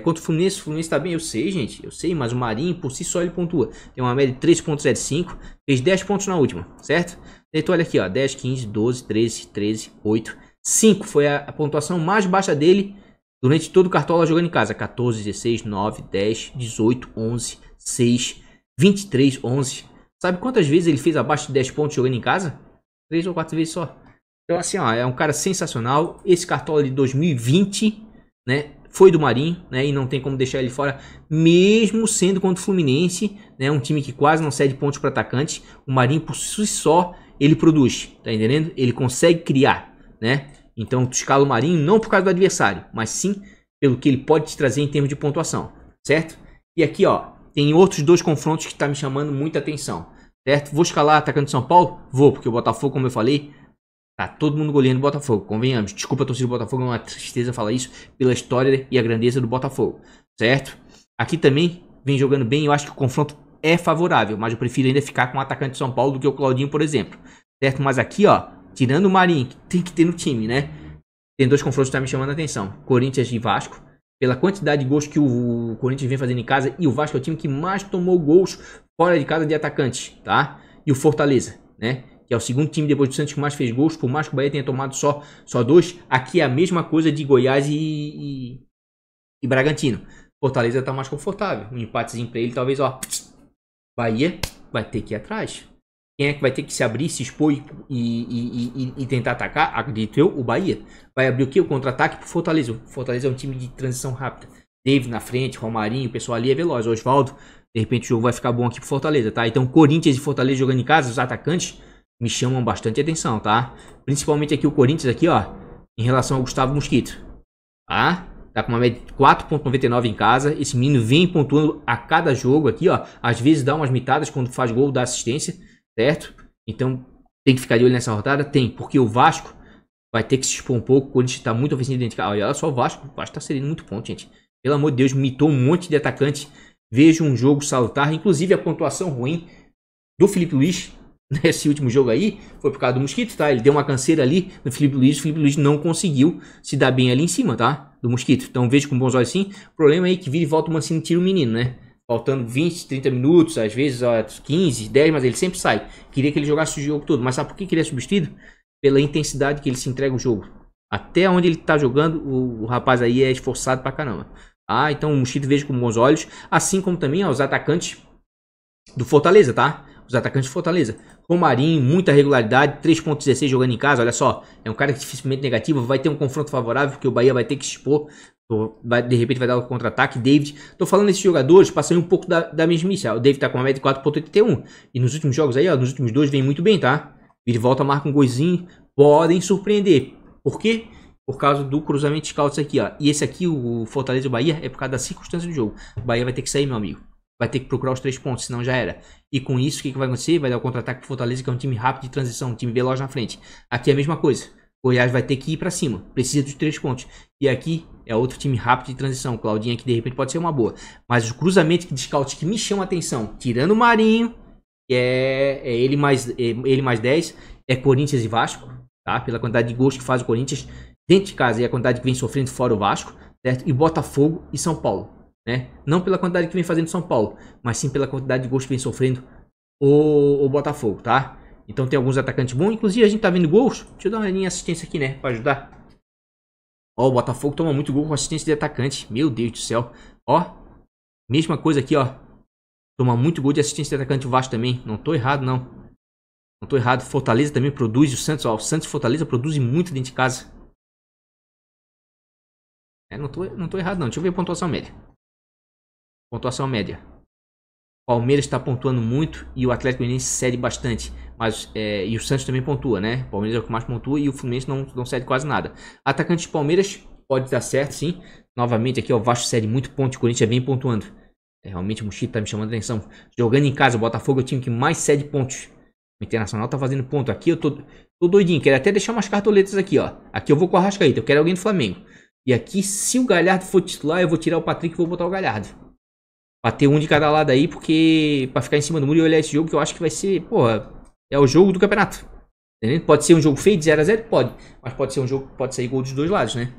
contra o Fluminense tá bem, eu sei, gente, eu sei, mas o Marinho, por si só, ele pontua. Tem uma média de 3.05, fez 10 pontos na última, certo? Então olha aqui, ó, 10, 15, 12, 13, 8, 5 foi a pontuação mais baixa dele durante todo o Cartola jogando em casa. 14, 16, 9, 10, 18, 11, 6, 23, 11. Sabe quantas vezes ele fez abaixo de 10 pontos jogando em casa? 3 ou 4 vezes só. Então assim, ó, é um cara sensacional. Esse Cartola de 2020, né, foi do Marinho, né, e não tem como deixar ele fora, mesmo sendo contra o Fluminense, né, um time que quase não cede pontos para atacante. O Marinho por si só, ele produz, tá entendendo? Ele consegue criar, né? Então tu escala o Marinho não por causa do adversário, mas sim pelo que ele pode te trazer em termos de pontuação, certo? E aqui, ó, tem outros dois confrontos que tá me chamando muita atenção, certo? Vou escalar atacante de São Paulo? Vou, porque o Botafogo, como eu falei, tá todo mundo goleando o Botafogo, convenhamos. Desculpa a torcida do Botafogo, é uma tristeza falar isso, pela história e a grandeza do Botafogo, certo? Aqui também vem jogando bem, eu acho que o confronto é favorável, mas eu prefiro ainda ficar com o atacante de São Paulo do que o Claudinho, por exemplo, certo? Mas aqui, ó, tirando o Marinho, que tem que ter no time, né? Tem dois confrontos que tá me chamando a atenção, Corinthians e Vasco, pela quantidade de gols que o Corinthians vem fazendo em casa, e o Vasco é o time que mais tomou gols fora de casa de atacante, tá? E o Fortaleza, né? Que é o segundo time depois do Santos que mais fez gols, por mais que o Bahia tenha tomado só 2, aqui é a mesma coisa de Goiás e Bragantino. Fortaleza tá mais confortável, um empatezinho pra ele, talvez, ó, Bahia vai ter que ir atrás. Quem é que vai ter que se abrir, se expor e tentar atacar? Acredito eu, o Bahia. Vai abrir o quê? O contra-ataque pro Fortaleza. O Fortaleza é um time de transição rápida. David na frente, Romarinho, o pessoal ali é veloz. Osvaldo, de repente o jogo vai ficar bom aqui pro Fortaleza, tá? Então Corinthians e Fortaleza jogando em casa, os atacantes me chamam bastante atenção, tá? Principalmente aqui o Corinthians, aqui, ó, em relação ao Gustavo Mosquito, tá? Tá com uma média de 4.99 em casa. Esse menino vem pontuando a cada jogo aqui, ó. Às vezes dá umas mitadas quando faz gol, dá assistência, certo? Então tem que ficar de olho nessa rodada? Tem, porque o Vasco vai ter que se expor um pouco. O Corinthians tá muito ofensivo dentro de casa. Olha só o Vasco tá cedendo muito ponto, gente. Pelo amor de Deus, mitou um monte de atacante. Vejo um jogo salutar, inclusive a pontuação ruim do Felipe Luiz nesse último jogo aí, foi por causa do Mosquito, tá? Ele deu uma canseira ali no Felipe Luiz, o Felipe Luiz não conseguiu se dar bem ali em cima, tá? Do Mosquito. Então vejo com bons olhos assim. O problema aí é que vira e volta o Mancini tira o menino, né? Faltando 20, 30 minutos, às vezes ó, 15, 10, mas ele sempre sai. Queria que ele jogasse o jogo todo, mas sabe por que ele é substituído? Pela intensidade que ele se entrega o jogo. Até onde ele tá jogando, o rapaz aí é esforçado pra caramba. Ah, então o Mosquito vejo com bons olhos, assim como também ó, os atacantes do Fortaleza, tá? Os atacantes de Fortaleza. Romarinho, muita regularidade, 3.16 jogando em casa, olha só. É um cara que dificilmente negativo, vai ter um confronto favorável, porque o Bahia vai ter que se expor. De repente vai dar o contra-ataque. David, tô falando desses jogadores, passei um pouco da mesmice. O David tá com uma média de 4.81. E nos últimos jogos aí, ó, nos últimos dois vem muito bem, tá? Ele volta, marca um golzinho, podem surpreender. Por quê? Por causa do cruzamento de scouts aqui, ó. E esse aqui, o Fortaleza e o Bahia, é por causa da circunstância do jogo. O Bahia vai ter que sair, meu amigo. Vai ter que procurar os 3 pontos, senão já era. E com isso, o que vai acontecer? Vai dar o contra-ataque pro Fortaleza, que é um time rápido de transição, um time veloz na frente. Aqui é a mesma coisa. O Goiás vai ter que ir pra cima. Precisa dos 3 pontos. E aqui é outro time rápido de transição. Claudinha que de repente pode ser uma boa. Mas o cruzamento de scouts que me chama a atenção, tirando o Marinho, que é ele mais 10, é Corinthians e Vasco, tá? Pela quantidade de gols que faz o Corinthians dentro de casa e a quantidade que vem sofrendo fora o Vasco, certo? E Botafogo e São Paulo. Né? Não pela quantidade que vem fazendo São Paulo, mas sim pela quantidade de gols que vem sofrendo o Botafogo, tá? Então tem alguns atacantes bons, inclusive a gente tá vendo gols. Deixa eu dar uma linha de assistência aqui, né? Pra ajudar. Ó, o Botafogo toma muito gol com assistência de atacante. Meu Deus do céu. Ó, mesma coisa aqui, ó. Toma muito gol de assistência de atacante o Vasco também. Não tô errado, não. Não tô errado. Fortaleza também produz. O Santos, ó. O Santos e Fortaleza produzem muito dentro de casa. Não tô errado, não. Deixa eu ver a pontuação média. Pontuação média. Palmeiras está pontuando muito e o Atlético Mineiro cede bastante. Mas, e o Santos também pontua, né? O Palmeiras é o que mais pontua e o Fluminense não cede quase nada. Atacante de Palmeiras pode dar certo, sim. Novamente aqui, ó, o Vasco cede muito ponto. O Corinthians vem pontuando. Realmente o Mosquito tá me chamando a atenção. Jogando em casa, o Botafogo é o time que mais cede pontos. O Internacional tá fazendo ponto. Aqui eu tô doidinho. Quero até deixar umas cartoletas aqui, ó. Aqui eu vou com a Arrascaeta. Eu quero alguém do Flamengo. E aqui, se o Galhardo for titular, eu vou tirar o Patrick e vou botar o Galhardo. Pra ter um de cada lado aí, porque... Pra ficar em cima do muro e olhar esse jogo, que eu acho que vai ser... Porra, é o jogo do campeonato. Entendeu? Pode ser um jogo feio de 0 a 0? Pode. Mas pode ser um jogo que pode sair gol dos dois lados, né?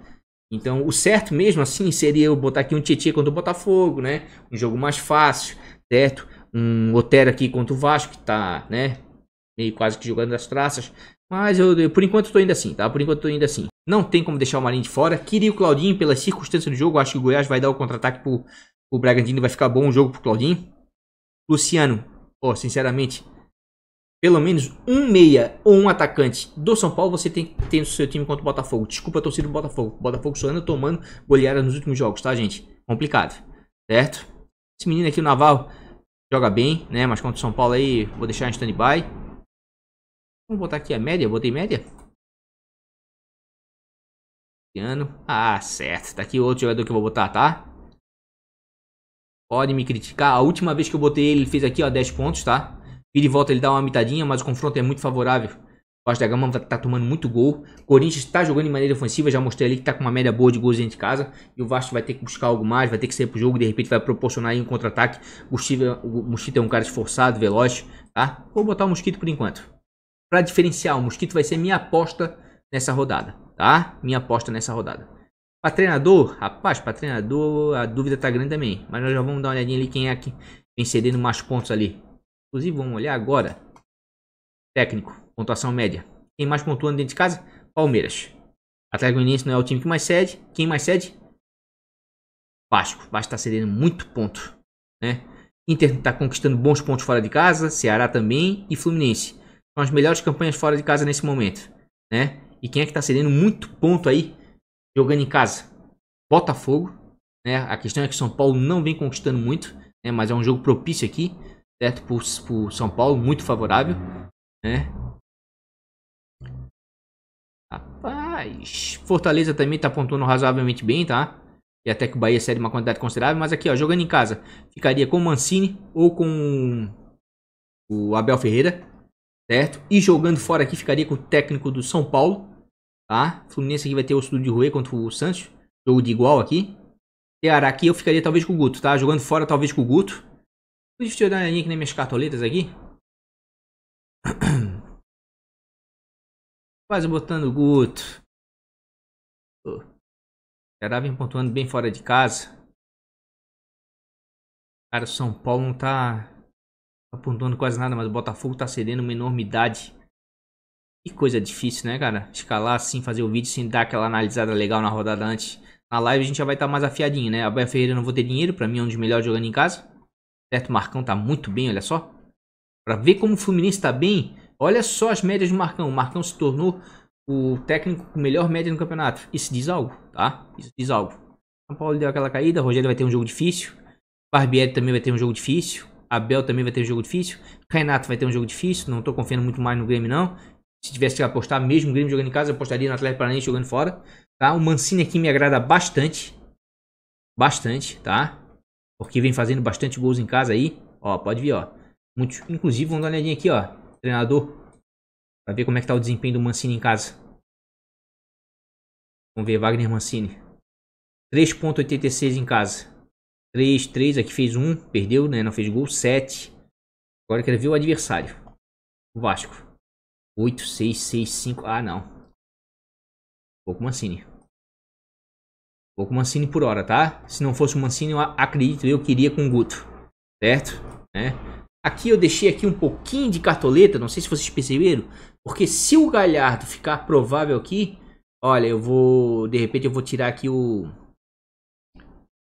Então, o certo mesmo, assim, seria eu botar aqui um Tietchan contra o Botafogo, né? Um jogo mais fácil, certo? Um Otero aqui contra o Vasco, que tá, né? Meio quase que jogando as traças. Mas eu por enquanto eu tô indo assim, tá? Por enquanto eu tô indo assim. Não tem como deixar o Marinho de fora. Queria o Claudinho pelas circunstâncias do jogo. Acho que o Goiás vai dar o contra-ataque pro Bragantino e vai ficar bom o jogo pro Claudinho. Luciano, ó, sinceramente, pelo menos um meia ou um atacante do São Paulo você tem que ter no seu time contra o Botafogo. Desculpa a torcida do Botafogo. O Botafogo só anda tomando goleada nos últimos jogos, tá, gente? Complicado, certo? Esse menino aqui, o Naval, joga bem, né? Mas contra o São Paulo aí, vou deixar em stand-by. Vamos botar aqui a média. Botei média. Ah, certo. Tá aqui outro jogador que eu vou botar, tá? Pode me criticar. A última vez que eu botei ele fez aqui, ó, 10 pontos, tá? Vira e volta, ele dá uma mitadinha, mas o confronto é muito favorável. O Vasco da Gama tá tomando muito gol. Corinthians tá jogando em maneira ofensiva. Já mostrei ali que tá com uma média boa de gols dentro de casa. E o Vasco vai ter que buscar algo mais, vai ter que sair pro jogo. De repente vai proporcionar aí um contra-ataque. O Mosquito é um cara esforçado, veloz, tá? Vou botar o Mosquito por enquanto. Pra diferenciar, o Mosquito vai ser minha aposta nessa rodada, tá? Minha aposta nessa rodada. Pra treinador, rapaz, pra treinador a dúvida tá grande também. Mas nós já vamos dar uma olhadinha ali quem é que vem cedendo mais pontos ali. Inclusive, vamos olhar agora. Técnico, pontuação média. Quem mais pontuando dentro de casa? Palmeiras. Atlético Goianiense não é o time que mais cede. Quem mais cede? Vasco. Vasco tá cedendo muito ponto, né? Inter tá conquistando bons pontos fora de casa. Ceará também. E Fluminense. São as melhores campanhas fora de casa nesse momento, né? E quem é que tá cedendo muito ponto aí jogando em casa? Botafogo, né? A questão é que São Paulo não vem conquistando muito, né? Mas é um jogo propício aqui, certo? Por São Paulo, muito favorável, né? Rapaz, Fortaleza também tá pontuando razoavelmente bem, tá? E até que o Bahia cede uma quantidade considerável. Mas aqui, ó, jogando em casa, ficaria com o Mancini ou com o Abel Ferreira, certo? E jogando fora aqui, ficaria com o técnico do São Paulo, tá? Fluminense aqui vai ter o Osso de Ruê contra o Santos. Jogo de igual aqui. Ceará aqui eu ficaria talvez com o Guto, tá? Jogando fora talvez com o Guto. Deixa eu dar uma olhadinha aqui nas minhas cartoletas aqui. Quase botando o Guto. O Ceará vem pontuando bem fora de casa. Cara, o São Paulo não tá pontuando quase nada, mas o Botafogo tá cedendo uma enormidade. Que coisa difícil, né, cara? Escalar assim, fazer o vídeo sem dar aquela analisada legal na rodada antes. Na live a gente já vai estar mais afiadinho, né? Abel Ferreira não vou ter dinheiro, pra mim é um dos melhores jogando em casa. Certo, o Marcão tá muito bem, olha só. Pra ver como o Fluminense tá bem, olha só as médias do Marcão. O Marcão se tornou o técnico com melhor média no campeonato. Isso diz algo, tá? Isso diz algo. São Paulo deu aquela caída, Rogério vai ter um jogo difícil. Barbieri também vai ter um jogo difícil. Abel também vai ter um jogo difícil. Renato vai ter um jogo difícil. Não tô confiando muito mais no Grêmio, não. Se tivesse que apostar, mesmo o Grêmio jogando em casa, eu apostaria no Atlético Paranaense jogando fora. Tá? O Mancini aqui me agrada bastante. Bastante, tá? Porque vem fazendo bastante gols em casa aí. Ó, pode vir, ó. Muito, inclusive, vamos dar uma olhadinha aqui, ó. Treinador. Pra ver como é que tá o desempenho do Mancini em casa. Vamos ver, Wagner Mancini. 3.86 em casa. 3, aqui fez 1, perdeu, né? Não fez gol. 7. Agora eu quero ver o adversário. O Vasco. 8, 6, 6, 5. Ah, não. Vou com o Mancini. Vou com o Mancini por hora, tá? Se não fosse o Mancini, eu acredito eu que iria com o Guto. Certo? Né? Aqui eu deixei aqui um pouquinho de cartoleta. Não sei se vocês perceberam. Porque se o Galhardo ficar provável aqui... Olha, eu vou... De repente eu vou tirar aqui o...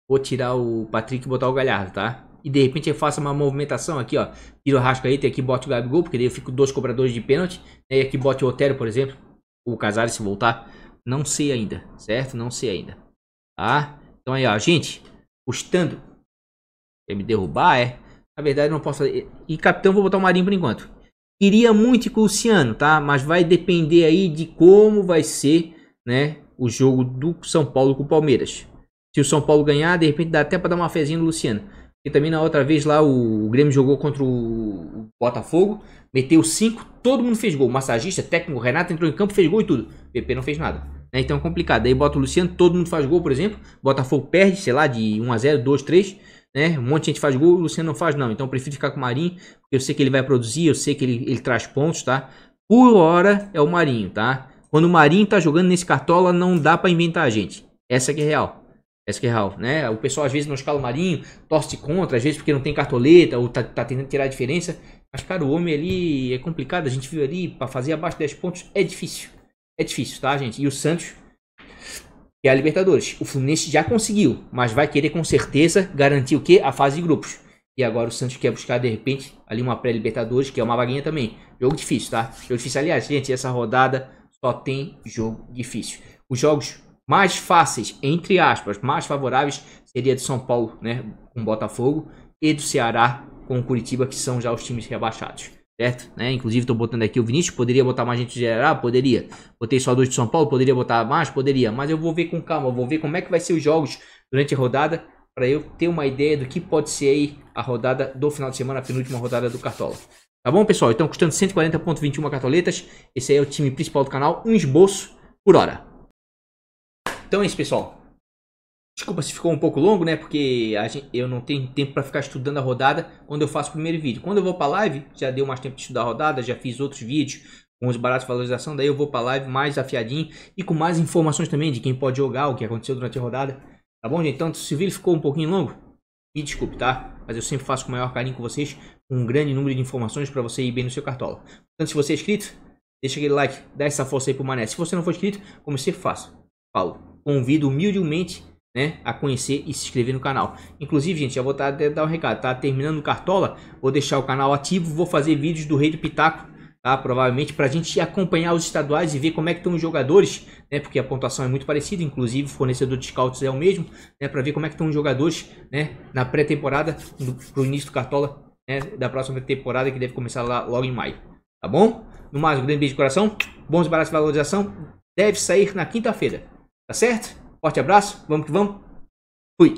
Vou tirar o Patrick e botar o Galhardo, tá? E de repente eu faço uma movimentação aqui, ó. Tiro o Arrascaeta e aqui boto o Gabigol, porque daí eu fico 2 cobradores de pênalti. E aqui boto o Otero, por exemplo. O Casares se voltar. Não sei ainda, certo? Não sei ainda. Tá? Então aí, ó, gente. Custando. Quer me derrubar, é? Na verdade eu não posso fazer. E capitão vou botar o Marinho por enquanto. Queria muito ir com o Luciano, tá? Mas vai depender aí de como vai ser, né? O jogo do São Paulo com o Palmeiras. Se o São Paulo ganhar, de repente dá até pra dar uma fezinha no Luciano. E também na outra vez lá o Grêmio jogou contra o Botafogo, meteu 5, todo mundo fez gol. O massagista, técnico, o Renato entrou em campo, fez gol e tudo. O PP não fez nada. Né? Então é complicado. Aí bota o Luciano, todo mundo faz gol, por exemplo. Botafogo perde, sei lá, de 1 a 0, 2, 3. Né? Um monte de gente faz gol, o Luciano não faz não. Então eu prefiro ficar com o Marinho, porque eu sei que ele vai produzir, eu sei que ele traz pontos, tá? Por hora é o Marinho, tá? Quando o Marinho tá jogando nesse Cartola, não dá pra inventar, gente. Essa que é real. Essa que é real, né? O pessoal às vezes não escala o Marinho, torce contra, às vezes porque não tem cartoleta, ou tá tentando tirar a diferença. Mas, cara, o homem ali é complicado. A gente viu ali, pra fazer abaixo de 10 pontos, é difícil. É difícil, tá, gente? E o Santos, que é a Libertadores. O Fluminense já conseguiu, mas vai querer com certeza garantir o quê? A fase de grupos. E agora o Santos quer buscar, de repente, ali uma pré-Libertadores, que é uma vaguinha também. Jogo difícil, tá? Jogo difícil. Aliás, gente, essa rodada só tem jogo difícil. Os jogos mais fáceis, entre aspas, mais favoráveis, seria de São Paulo, né, com o Botafogo, e do Ceará com o Curitiba, que são já os times rebaixados, certo? Né? Inclusive estou botando aqui o Vinícius, poderia botar mais gente de Ceará? Poderia. Botei só 2 de São Paulo, poderia botar mais? Poderia, mas eu vou ver com calma, vou ver como é que vai ser os jogos durante a rodada, para eu ter uma ideia do que pode ser aí a rodada do final de semana, a penúltima rodada do Cartola. Tá bom, pessoal? Então, custando 140,21 cartoletas, esse aí é o time principal do canal, um esboço por hora. Então é isso, pessoal. Desculpa se ficou um pouco longo, né? Porque eu não tenho tempo para ficar estudando a rodada quando eu faço o primeiro vídeo. Quando eu vou para live, já deu mais tempo de estudar a rodada, já fiz outros vídeos com os baratos de valorização. Daí eu vou para live mais afiadinho e com mais informações também de quem pode jogar, o que aconteceu durante a rodada. Tá bom, gente? Então, se o vídeo ficou um pouquinho longo, me desculpe, tá? Mas eu sempre faço com o maior carinho com vocês, com um grande número de informações para você ir bem no seu Cartola. Portanto, se você é inscrito, deixa aquele like, dá essa força aí pro Mané. Se você não for inscrito, como eu sempre faço, convido humildemente, né, a conhecer e se inscrever no canal. Inclusive, gente, já vou dar um recado, tá? Terminando o Cartola, vou deixar o canal ativo, vou fazer vídeos do Rei do Pitaco, tá? Provavelmente pra gente acompanhar os estaduais e ver como é que estão os jogadores, né? Porque a pontuação é muito parecida, inclusive o fornecedor de scouts é o mesmo, né? Pra ver como é que estão os jogadores, né? Na pré-temporada, pro início do Cartola, né? Da próxima temporada, que deve começar lá logo em maio, tá bom? No mais, um grande beijo de coração, bons baratos de valorização, deve sair na quinta-feira. Tá certo? Forte abraço, vamos que vamos. Fui.